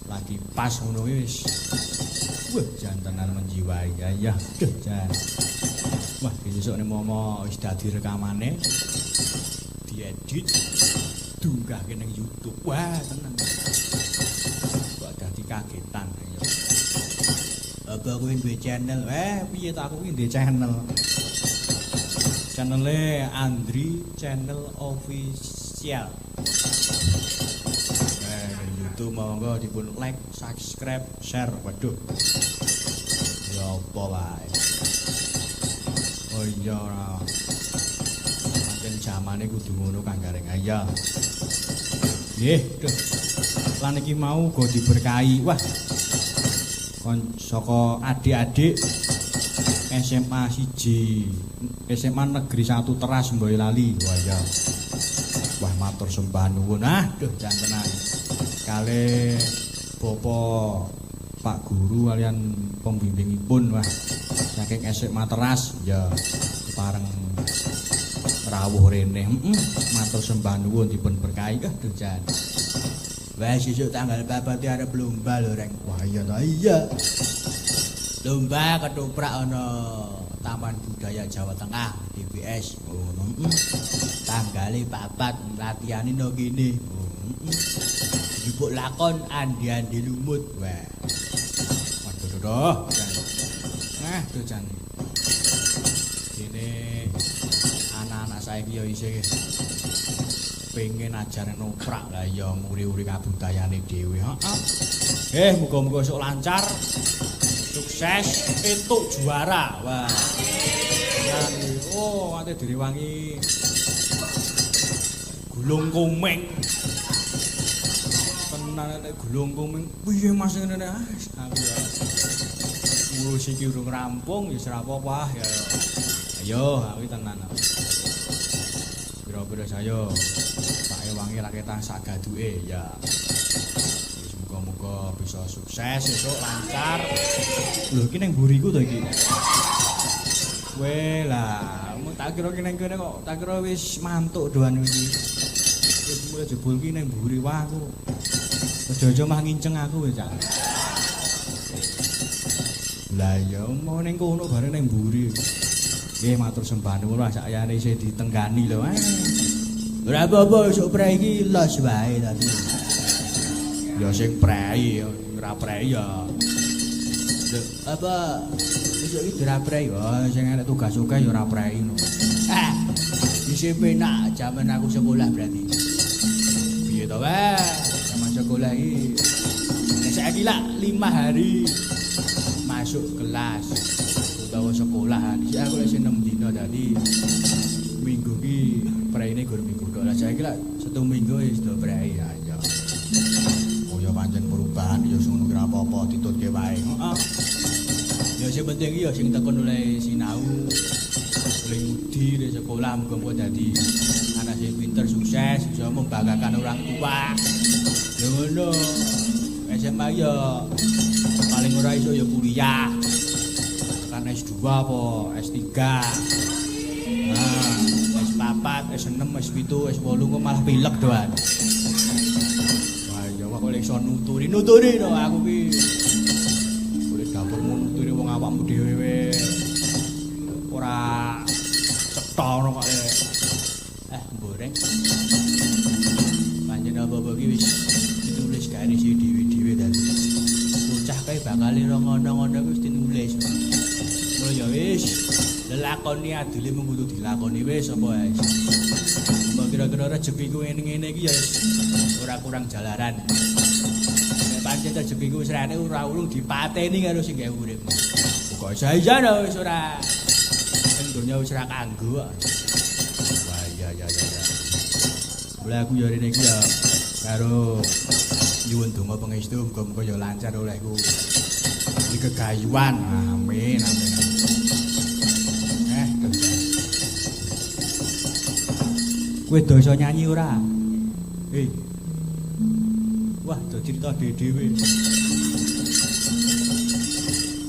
S1: lagi pas ngono wis. Wah, jan tenan menjiwai. Ya iya, duh jan. Wah, besok nek momo wis dadi rekamane diedit dunggahke ning YouTube. Wah, tenan. Kok dadi kagetan ya. Apa kuwi duwe channel? Piye ta aku kuwi duwe channel. Channele Andri Channel Official. YouTube monggo dipun like, subscribe, share. Waduh. Ya apa wae. Oh iya ora. Pancen jamane kudu ngono Kang Gareng. Iya. Nggih, duh. Lan iki mau go diberkahi. Wah. Saka adik-adik SMA 1 SMA Negeri 1 Teras Boyolali. Wah ya. Wah matur sembah nuwun. Duh jan tenan. Kalih Bapak Pak Guru kalian pembimbingipun wah saking SMA Teras ya pareng rawuh rene. Matur sembah nuwun dipun berkahi. Duh jan. Wah sesuk tanggal 4 arep lomba lho reng. Wah iya ta iya. Lomba ketoprak ana Taman Budaya Jawa Tengah DBS. Tanggale 4 latihane no kene. Jupuk lakon andi-andi lumut. Wah. Waduh. Nah, tuh jan. Dene anak-anak saiki ya isih pengen ajar noprak lah ya nguri-uri kabudayane dhewe. Heeh. Muga-muga esuk lancar. Sukses, entuk juara. Wah. Oh, ate direwangi gulung komeng. Tenan nek gulung komeng. Piye Mas ngene aku ya. Ngurus iki urung rampung ya ora apa-apa ya. Ayo, aku tenan. Pira-pira saya Pak Ewangi raketan sak gaduke ya. Muga-muga bisa sukses esuk lancar. Lho iki ning mburiku to iki. Weh lah, tak kira ki ning kene kok tak kira wis mantuk doan iki. Wis mulai jebul ki ning mburi wae aku. Aja-aja mah nginceng aku wis, Cak. Lah ya mau ning kono bareng ning mburi. Nggih matur sembah nuwun sak ayane isih ditenggani lho. Ora apa-apa esuk prei iki los wae tadi. Ya sing prei ora prei ya. Apa esuk iki ora prei. Oh sing enek tugas akeh ya ora prei no. Isih penak jaman aku sekolah berarti. Piye to wae? Zaman sekolah iki. Nek saiki lak 5 hari masuk kelas utawa sekolahan. Iki aku lek 6 dina tadi minggu iki preine gur minggu tok. Lah saiki lak 1 minggu wis do prei ya. Oh ya pancen perubahan ya ngono kira apa-apa ditutke wae. Heeh. Ya sing penting iki ya sing tekun oleh sinau. Oleh ngudi di sekolah muga-muga dadi anak sing pinter sukses bisa membanggakan orang tua. Ya ngono. SMA ya paling ora iso ya kuliah. Kan S2 apa S3. Nah, S4, S6, S7, S8 kok malah pilek doan. Wah, ya kok iso nuturi no aku ki. Oleh dapur nuturi wong awakmu dhewe ora cetha ngono kok. Goreng. Panjen apa-apa ki wis ditulis gawe isi dhewe-dhewe dadi. Bocah kae bakal ngono-ngono wis ditulis. Oh ya wis, lelakoni adile mung kudu dilakoni wis apa wae. Mbok kira-kira rezekiku ngene-ngene iki ya ora kurang jalaran. Nek pancen rezekiku wis rene ora ulung dipateni karo sing gawe urip. Kok saya wis ora donya wis ra kanggo. Wah iya. Mulai aku ya rene iki ya karo nyuwun donga pangestu muga-muga ya lancar olehku. Iki kegayuhan. Amin. Kowe dosa nyanyi ora? Wah, do cerita dhewe.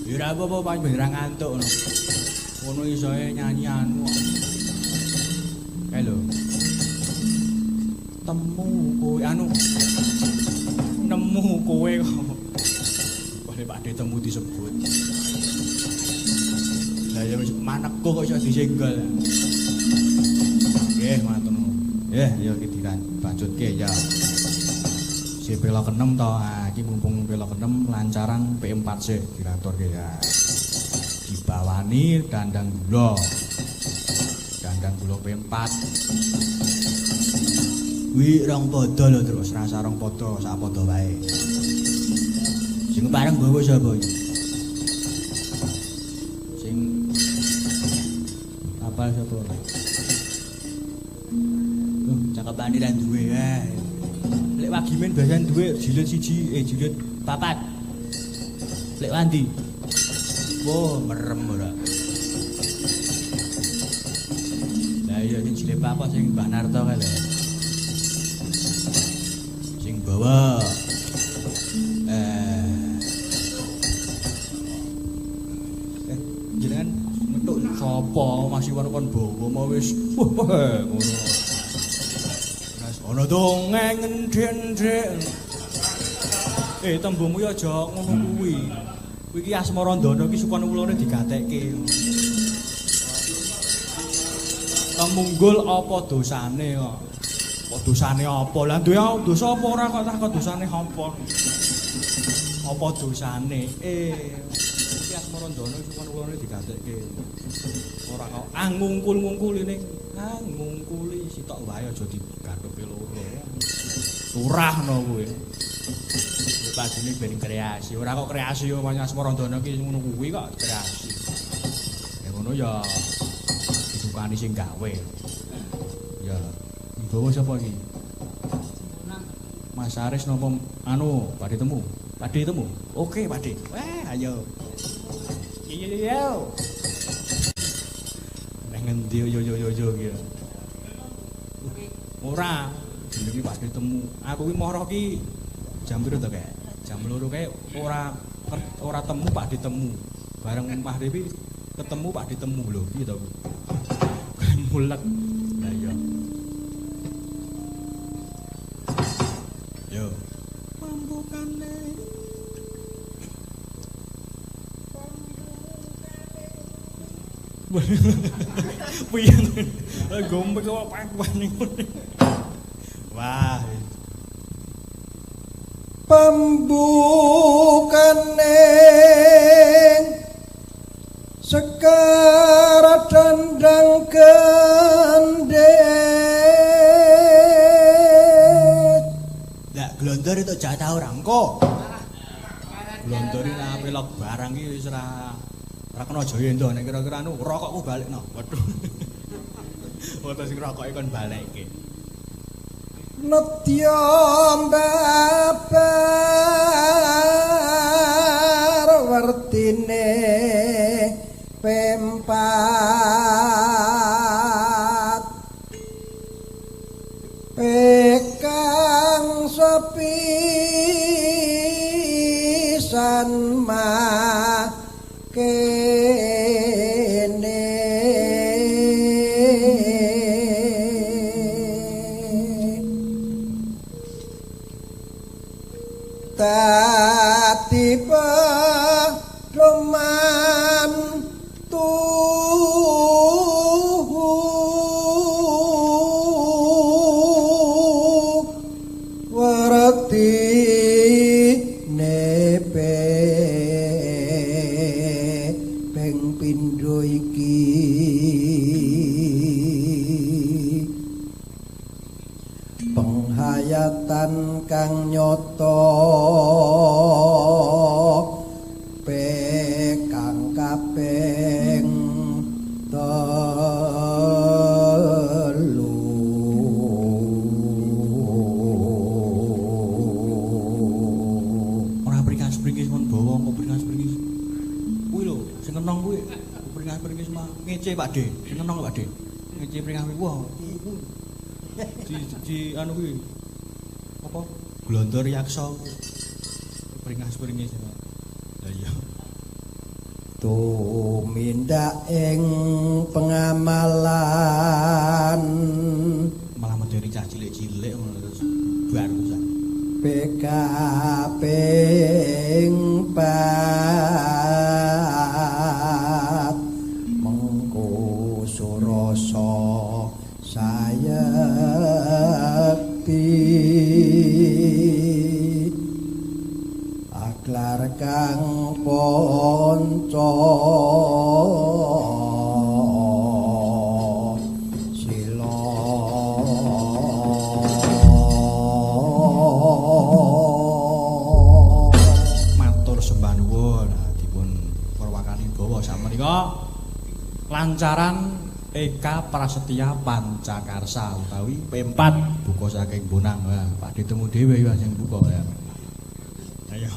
S1: Ya ora apa-apa pancen beneran ngantuk ngono. Ngono iso nyanyi anu. Kae lho. Temu kowe anu. Nemu kowe kok. Boleh Pak De temu disebut. Lah ya wis manekku kok iso disenggol. Nggih, matur nuwun. Ya iki dilanjutke ya. Si pelok 6 to. Iki mumpung pelok 6 lancaran P4 sih diaturke ya. Dibawani dandang gula. Dandang gula P4. Kuwi rong padha lho terus rasa rong padha sak padha wae. Sing bareng bawa sapa iki? Sing apa sapa? Cakepane ra duwe wae. Lek wagimen basan duwe jilid 1 jilid 4. Lek wandi. Wah, merem ora. Lah iya sing jilid 4 sing Mbah Narto kae lho. Sing bawa jenengan metuk sapa masih kon bawa mau wis ngono. Ana dongeng ndhendhek. Tembungmu ya aja ngono kuwi. Kuwi iki Asmarandana iki sukon ulune digatekke. Kamunggul apa dosane kok? Kok dosane apa? Lah duwe dosa apa ora kok takon dosane apa? Apa dosane? Iki Asmarandana sukon ulune digatekke. Ora kok ngungkul-ngungkuli ning ngungkuli sitok wae aja digathuke loro. Surahno kuwi. Padine ben kreasi, ora kok kreasi yo Mas Asmarandana ki ngono kuwi kok kreasi. Ya ngono ya disukani sing gawe. Ya, nggawa sapa iki? Mas Aris napa anu, Pakde temu? Pakde temu? Oke, Pakde. Wah, ayo. Iya. Nang ngendi yo ki. Ora, jenenge Pakde temu. Aku ki moro ki jam piro to, Kek? Jam 2 kae ora temu Pakde temu. Bareng Pakde iki ketemu Pakde temu lho, piye to? Mulek. Lah iya. Yo. Pambukane. Piye? Gombek kok pakuane ngene. Wah.
S4: Pembukane sekar dandang gendet.
S1: Lah glondor itu jatah ora engko. Glondori nang pelok barang iki wis ora kena jaya ento nek kira-kira anu rokokku balekno. Waduh. Foto sing rokoke kon balekke.
S4: Netya babar wertine pempat pekang sepisan makene tati pedoman werti nepe peng pindho iki penghayatan kang nyata pekang kaping
S1: ngece Pak De. Ngenong Pak De. Ngece pringah wah. Di anu kuwi. Apa? Glondor yaksa. Pringah springe. Lah iya.
S4: Tumindak ing pengamalan
S1: Malah medeni cah cilik-cilik ngono terus bar pisan.
S4: PKP pat mengko surasa sayekti aklar kang ponco
S1: lancaran Eka Prasetya Pancakarsa utawi P4 buka saking Bonang. Wah, Pak ditemu dhewe ya sing buka ya. Ayo.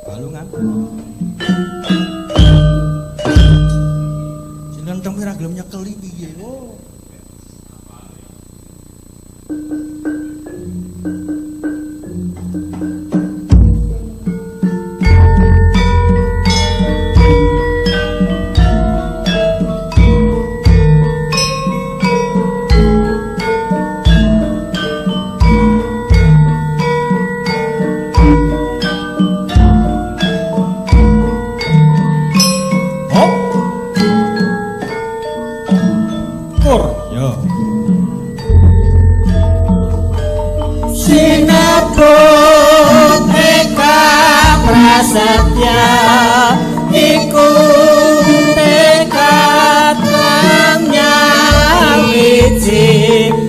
S1: Balungan. Sinten tempe ra gelem nyekeli piye? Oh.
S3: Sinebut Eka Prasetya iku tekad kang nyawiji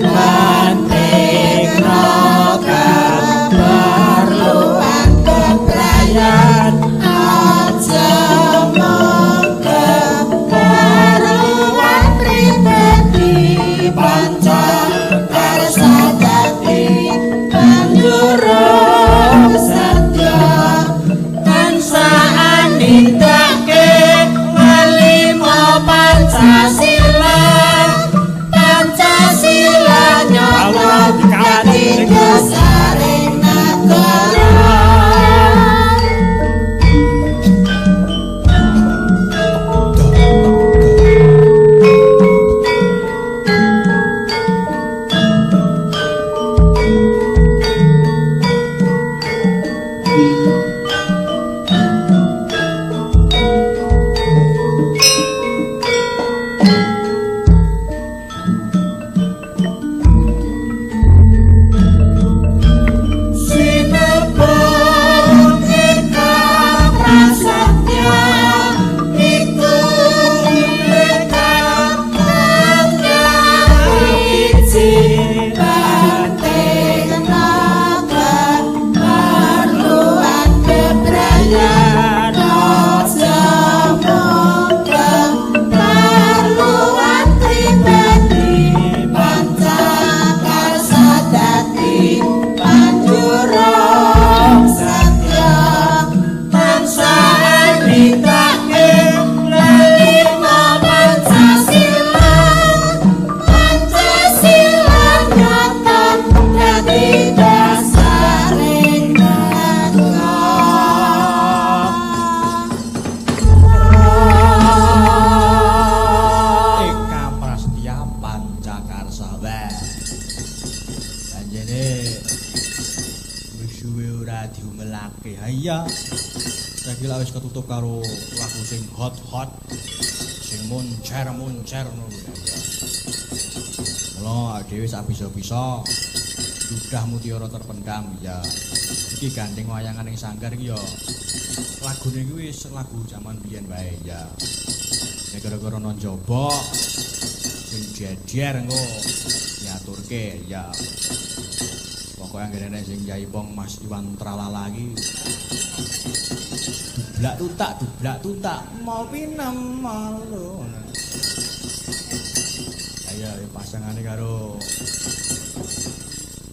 S3: kantekno keperluan kebrayan aja mung keperluan pribadi panca karsa dadi panjurung setya tansah anindake ngalima Pancasila nyata dadi dasaring negara.
S1: Iya. Saiki lak wis ketutup karo lagu sing hot-hot, sing muncer ngono ya. Mula dhewe sak bisa-bisa sudah mutiara terpendam ya. Iki gandeng wayangan ning sanggar iki ya. Lagune iki wis lagu jaman biyen wae ya. Nek gara-gara nang njaba sing jejer engko diaturke ya. Pokoke anggere sing Jaipong Mas Iwan Tralala iki dublak tuntak mau pinem malu. Ayo pasangane karo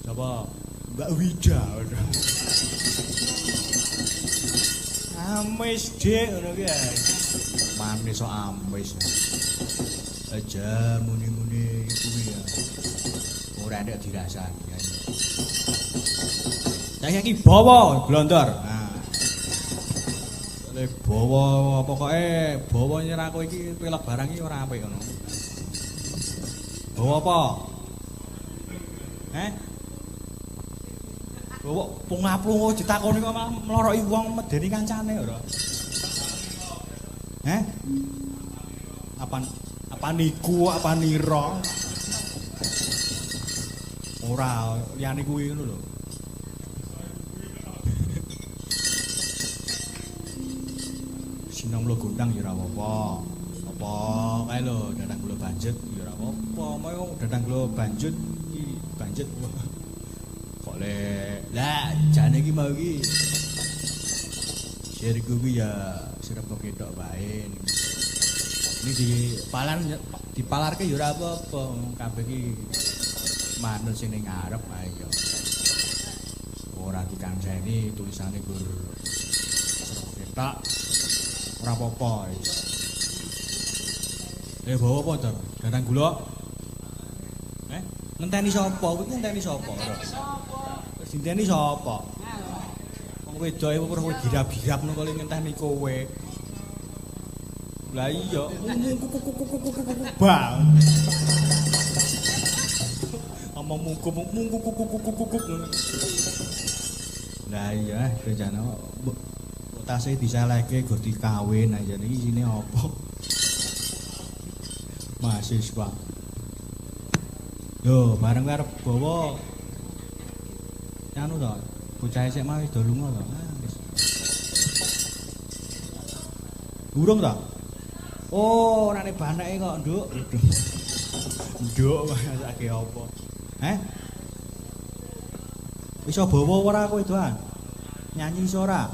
S1: sapa Mbak Wida. Amis dik ngono ki. Manis sok amis. Aja muni-muni kuwi ya. Ora nek dirasani. Saya iki bawa glondor. Nah. Le bawa pokoke bawa nyerah kowe iki pelek barang iki ora apik ngono. Bawa apa? Bawa pungaplung ditakoni kok malah mloroki wong medeni kancane ora. Apa niku apa nira? Ora liyane kuwi ngono lho. Sinong lo gondang ya ora apa-apa. Apa kae lho dadang kula banjet ya ora apa-apa. Moyo dadang kula banjut iki banjet. Kok le lah jane iki mau iki. Siriku kuwi ya sirep ketok wae. Ini dipalarke ya ora apa-apa. Kabeh iki manut sing ning ngarep ae ya. Ora dikanceni tulisane gur sirep ketok. Ora apa-apa. Bawa apa to? Dadang gula. Ngenteni sapa? Kuwi ngenteni sapa? Wis dinteni sapa? Wong wedoke ora girab-girab ngono kok ngenteni kowe. Lah iya, bang. Omong mungkuk. Lah iya, rencana tasih disalehke gur dikawin aja niki isine apa? Mahasiswa. Yo, bareng arep bawa anu to, bocah sik mah wis do lunga to. Burung to? Oh, nane baneke kok, Nduk. Nduk masake apa? Iso bawa ora kowe doan? Nyanyi iso ora?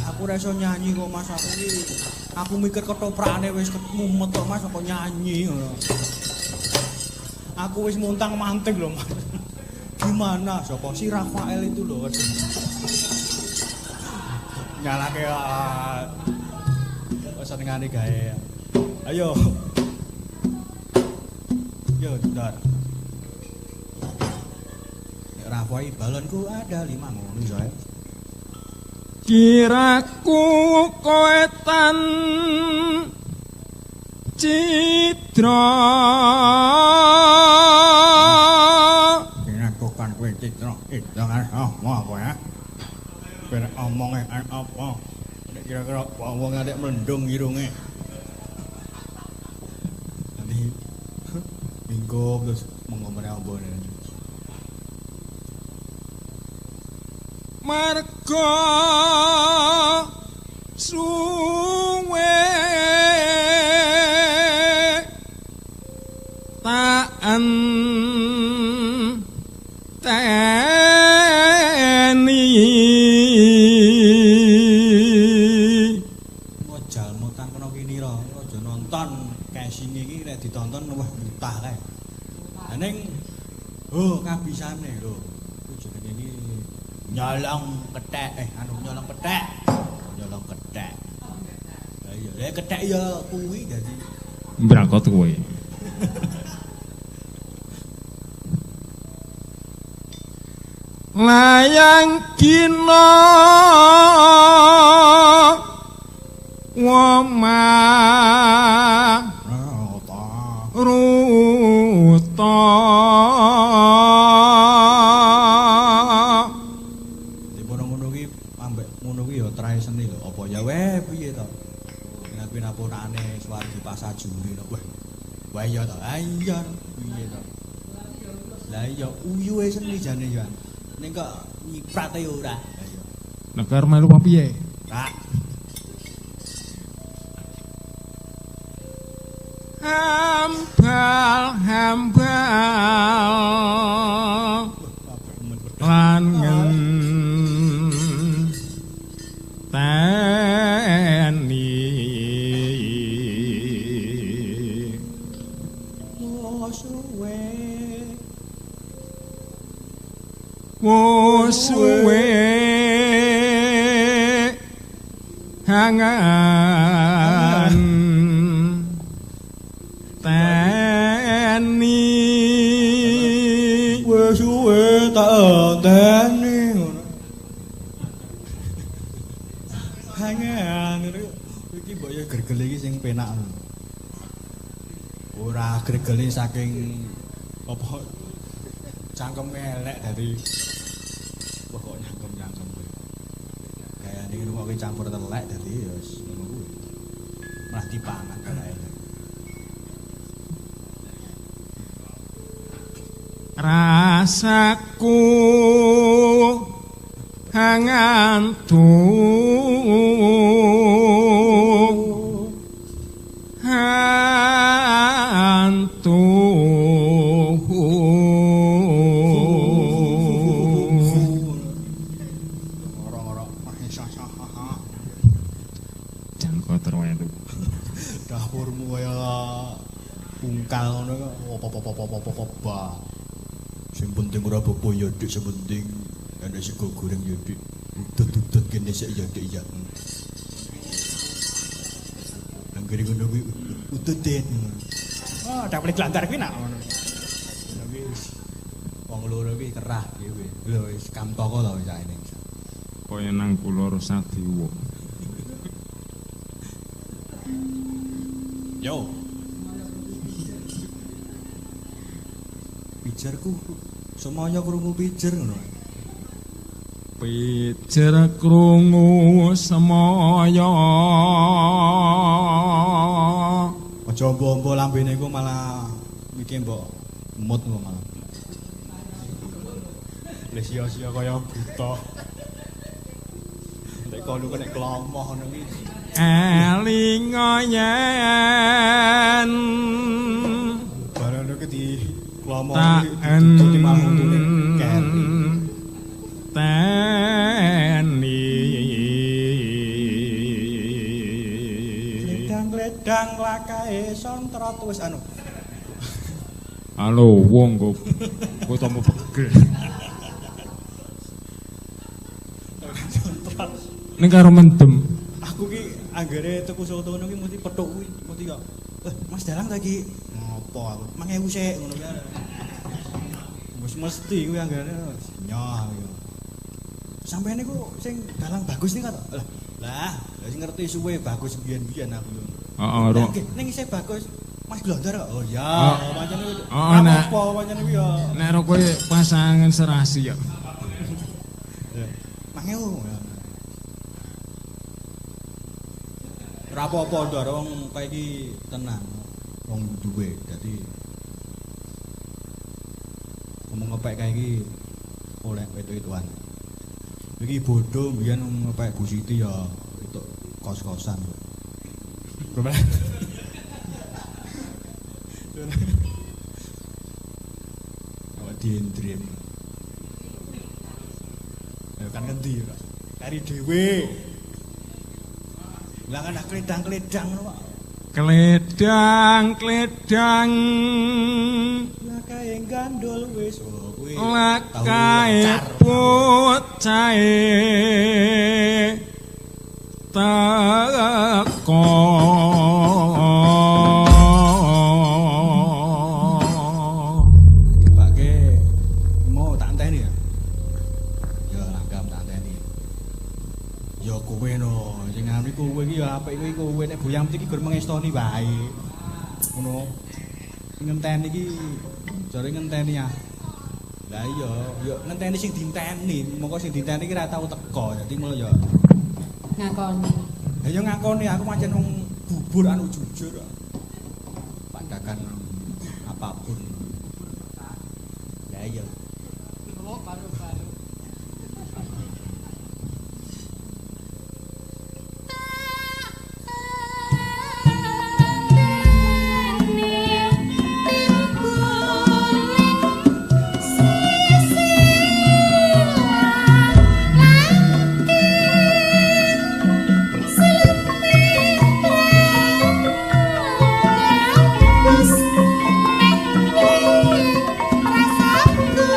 S1: Aku ora iso nyanyi kok Mas aku iki. Aku mikir ketoprane wis mumet kok Mas kok nyanyi ngono. Aku wis muntang-manting lho Mas. Gimana sapa si Rafael itu lho. Nyalake senengane gawe. Ayo. Yo, Dar. Rafael balonku ada 5 ngono iso ae.
S6: Kiraku kowe tan citra
S1: kiraku kan kowe citra jangan apa ya ben omonge apa nek kira-kira wong adek mlendung irunge nanti minggu terus mengomongnya ambone
S6: marga suwe taan teni
S1: ngojal mutan kena kini ra aja nonton casing iki nek ditonton wah entah kae ning kabisane lho jenenge iki nyolong kethek nyolong kethek lah iya kethek ya kuwi dadi
S6: mbrakot kowe layang kina wama ruta
S1: ngono ki ambek ngono ki ya trahe seni lho apa ya weh piye to nek pinapunane swargi pasajuri lho wah iya to iya piye to lah iya uyuhe seni jane ya ning kok nyiprate ya ora
S6: nek karo melu apa piye
S1: Kak
S6: hambal lan ngenteni suwe hangan teni
S1: Wis suwe tak enteni ngono. Hangan iki mbok ya gregel iki sing penak. Ora gregele saking apa cangkem elek dadi pokok nyangkem kowe. Kayane iki ngono campur telek dadi ya wis ngono kuwi. Malah dipangan kae.
S6: rasaku hangantu hantu
S1: Ora-ora mahesah.
S6: jangko terwelu
S1: Dapurmu kaya ungkal ngono kok apa-apa. Sing penting ora apa-apa ya Dik, sing penting ana sego goreng ya Dik. Udut-udut kene sik ya Dik ya. Anggere ngono kuwi udut-udut. Oh, dapet glantar kuwi nak ngono. Ngono kuwi wong loro kuwi kerah kuwi. Lho wis kamtoko to saene.
S6: kaya nang kula Sadiwo
S1: Yo. Pijerku semuanya krungu pijer ngono.
S6: pijer krungu semaya
S1: Aja mbok-mbok lambene ku malah iki mbok emut kok malah. Lah sia-sia kaya buta. Nek kono nek klomoh ngono iki.
S6: elinga yen
S1: Barang iki di klomoh
S6: tak
S1: iki dituti mahutune keri.
S6: teni
S1: Gledang-gledang lakae sontrot wis anu.
S6: halo wong kok tamu pegel ning karo mendem
S1: Aku ki anggere tuku soto ngono ki mesti pethuk kuwi, mesti kok. Mas Dalang ta ki? Ngopo aku? 1000 sik ngono ki. Wis mesti kuwi anggere nyoh aku. Sampeyan niku sing Dalang bagus nih kata. Lah sing ngerti suwe bagus biyen-biyen aku.
S6: heeh ro
S1: Ning isih bagus. Mas Glondar kok. Oh ya, pancen kuwi.
S6: Nek
S1: Apa pancen kuwi ya.
S6: nek ro kowe pasangan serasi ya
S1: 1000. Ora apa-apa ndar wong kae iki tenang. Wong duwe dadi ngomong ngepek kae iki oleh wetu-wetuan. Iki bodoh mbiyen ngepek Bu Siti ya itu kos-kosan. Berapa? Awak diendrim. Ya kan ngendi ora? Kari dhewe. Lah kan kledang-kledang ngono Pak.
S6: kledang
S1: Lah kae gandul wis kuwi.
S6: lakae bocahe teko
S1: Dibake mau tak enteni ya. Ya langgam tak enteni. Ya kowe no, sing anu kowe iki ya apik kowe nek boyang iki gur mengestoni wae. Ngono. Ngenteni iki jare ngenteni ya. Lah iya, yo ngenteni sing dinteni, mongko sing dinteni iki ra tau teko. Dadi ngono ya.
S5: ngakoni.
S1: Ya yo ngakoni aku pancen wong bubur anu jujur. Pandakan apapun. Ya iya.
S2: Rasaku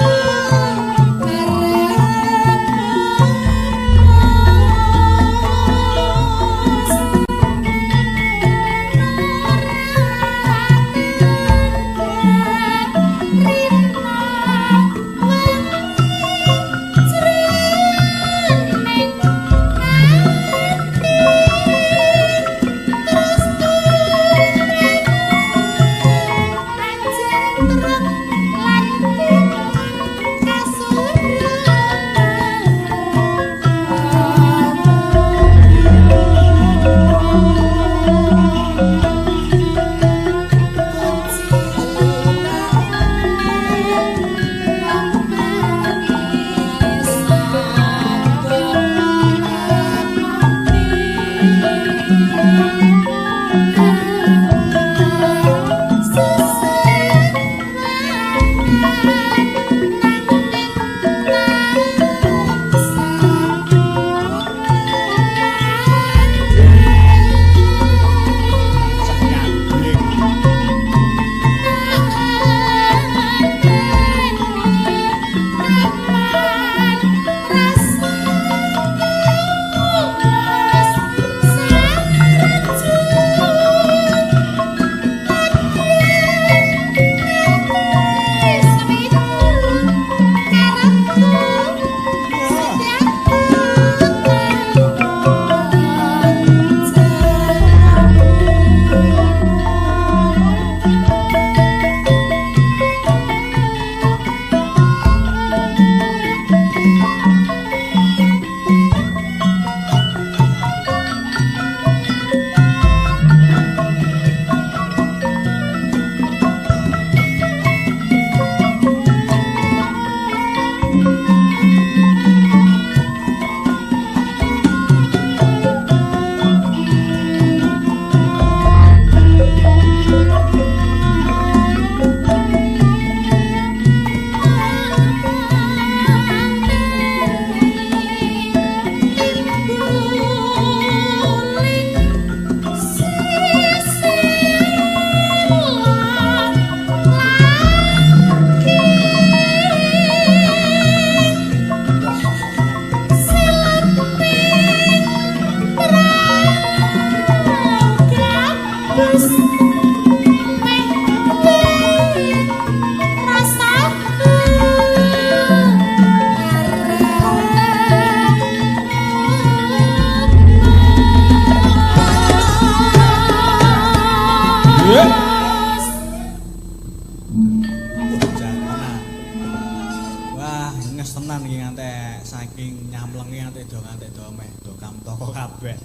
S1: do ngantek do meh do kam toko kabeh.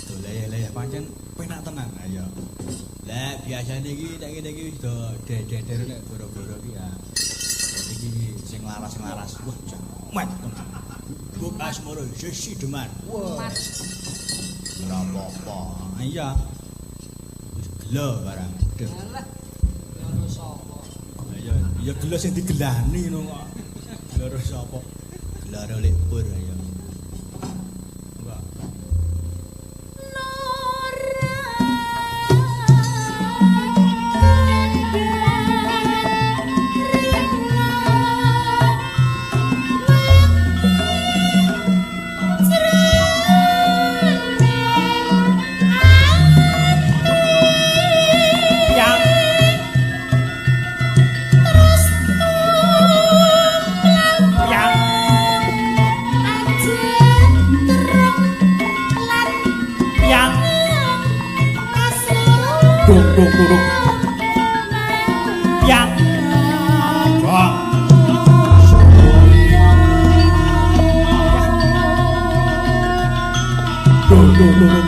S1: Do leye-leye pancen penak tenan ayo. Lah biasane iki nek ngene iki do deder nek goro-goro iki ya. Iki sing laras-laras. Wah, jamet tenan. Kok asmoro sesi deman. Wah. Ora apa-apa. Iya. Wis gelo barang.
S5: Loro sapa?
S1: Ya gelo sing digelani ngono kok. Loro sapa? Loro lek pur ya. Mbak. Duk. Yang. Wah. Duk.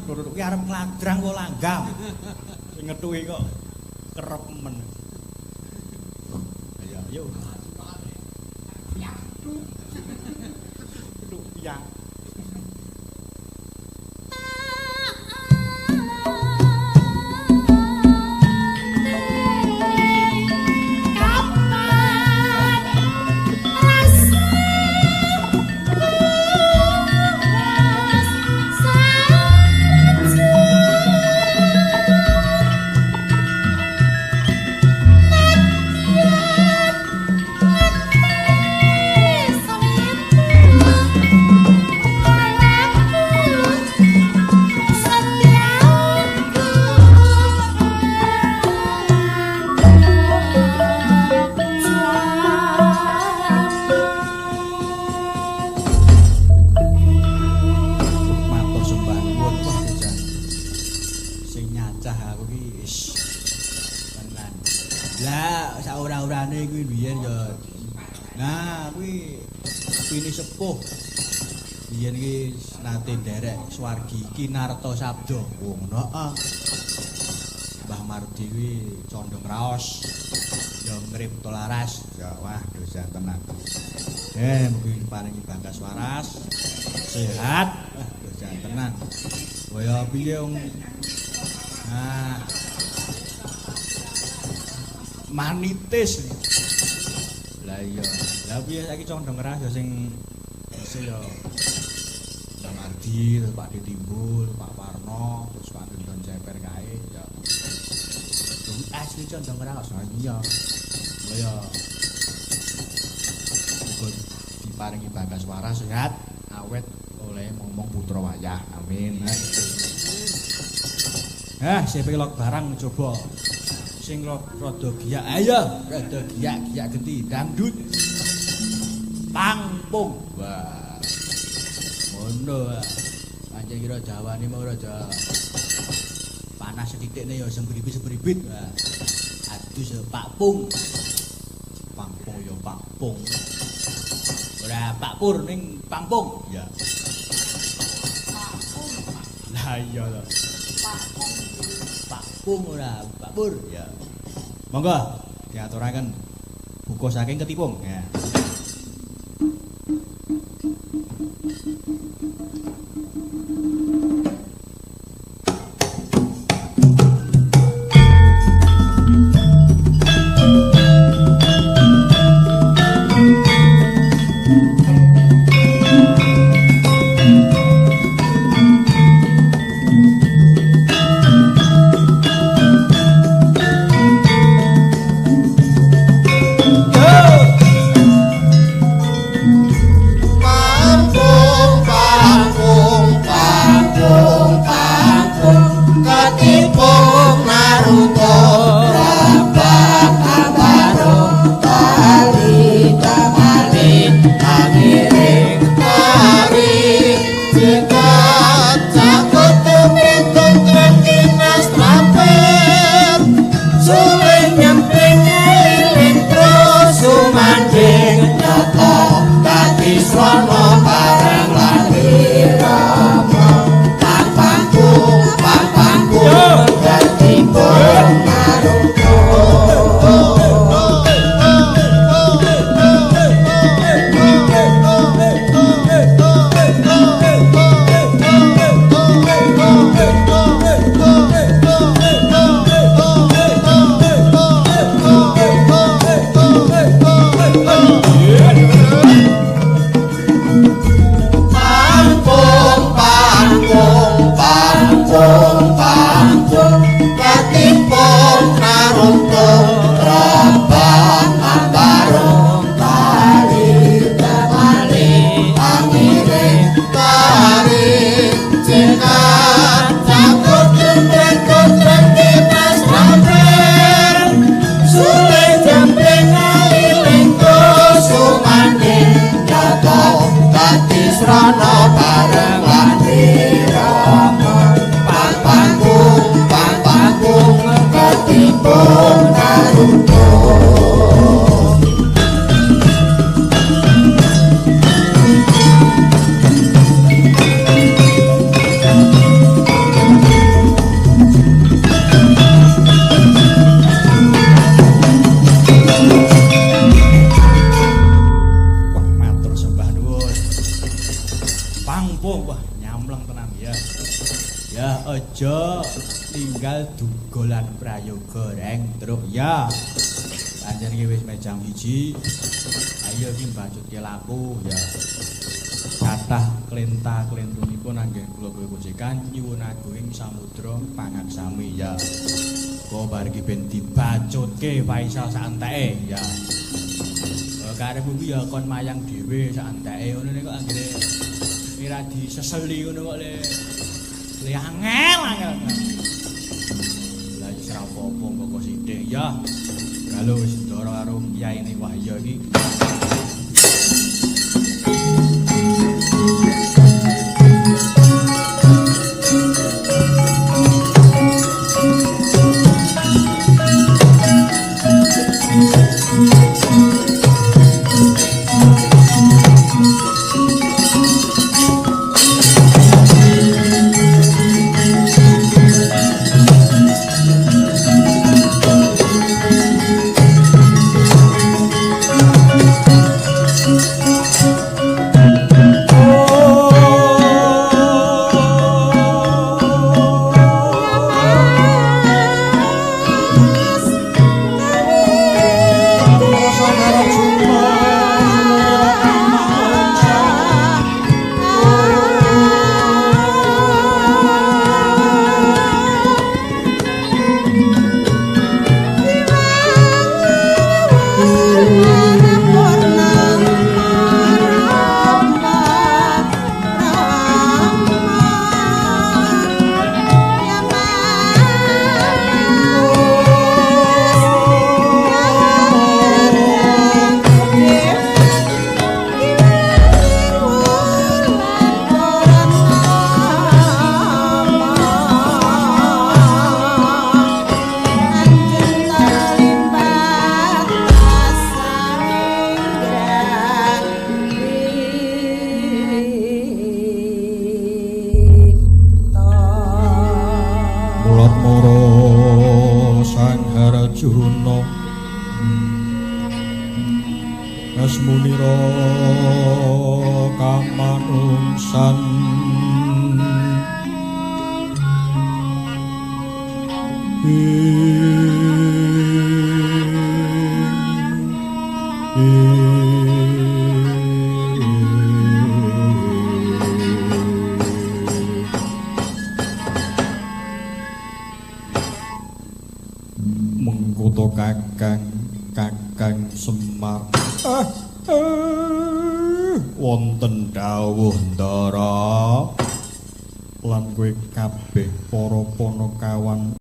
S1: Duk arep ngladrang kok langgam. Sing ngethuki kok kerep men. Ayo, yuk. Duk yang. Biyen iki nate nderek swargi Kinarta Sabda. Ngono Mbah Mardi kuwi condong raos. Ya ngripta laras. Ya wah dosa tenan. Mugi paringi bagas waras. Sehat. Dosa tenan. Kaya piye wong manitis. Lah iya. Lah piye saiki condong ras ya sing ya Mbah Mardi, Pak Ditimbul, Pak Parno, terus Pak Gendon Ceper kae ya. Asli condong raos. Iya. Kaya muga diparingi bagas waras sehat, awet oleh ngomong putra wayah. Amin. Sepelok barang coba sing rada giyak. Ayo, rada giyak genti dangdut. Pangpung. Wah. Ngono. Pancen kira Jawane mau rada panas sedikitne ya sembribit-sembribit. Wah. Adus Pak Pung. Pangpung ya Pak Pung. Ora Pak Pur ning Pangpung. Ya. Lah iya lho. Pak Pung ora Pak Pur. Ya. Monggo diaturaken buka saking ketipung. Ya. aja tinggal dugolan prayoga reng truk ya. Pancen iki wis mejang 1. Ayo iki mbacutke laku ya. Kathah klenta-klentunipun anggen kula gojekan nyuwun agung samudra pangaksami ya. Kok bar iki ben dibacutke Faisal santeke ya. Karep kuwi ya kon mayang dhewe santeke ngono kok anggere ora diseseli ngono kok le angel. Lah iki ora apa-apa kok sithik ya. Kalau wis ndoro karo yaine Wahya iki. Asmunira kamanungsan mengkuto kakang Semar wonten dawuh ndara lan kowe kabeh para panakawan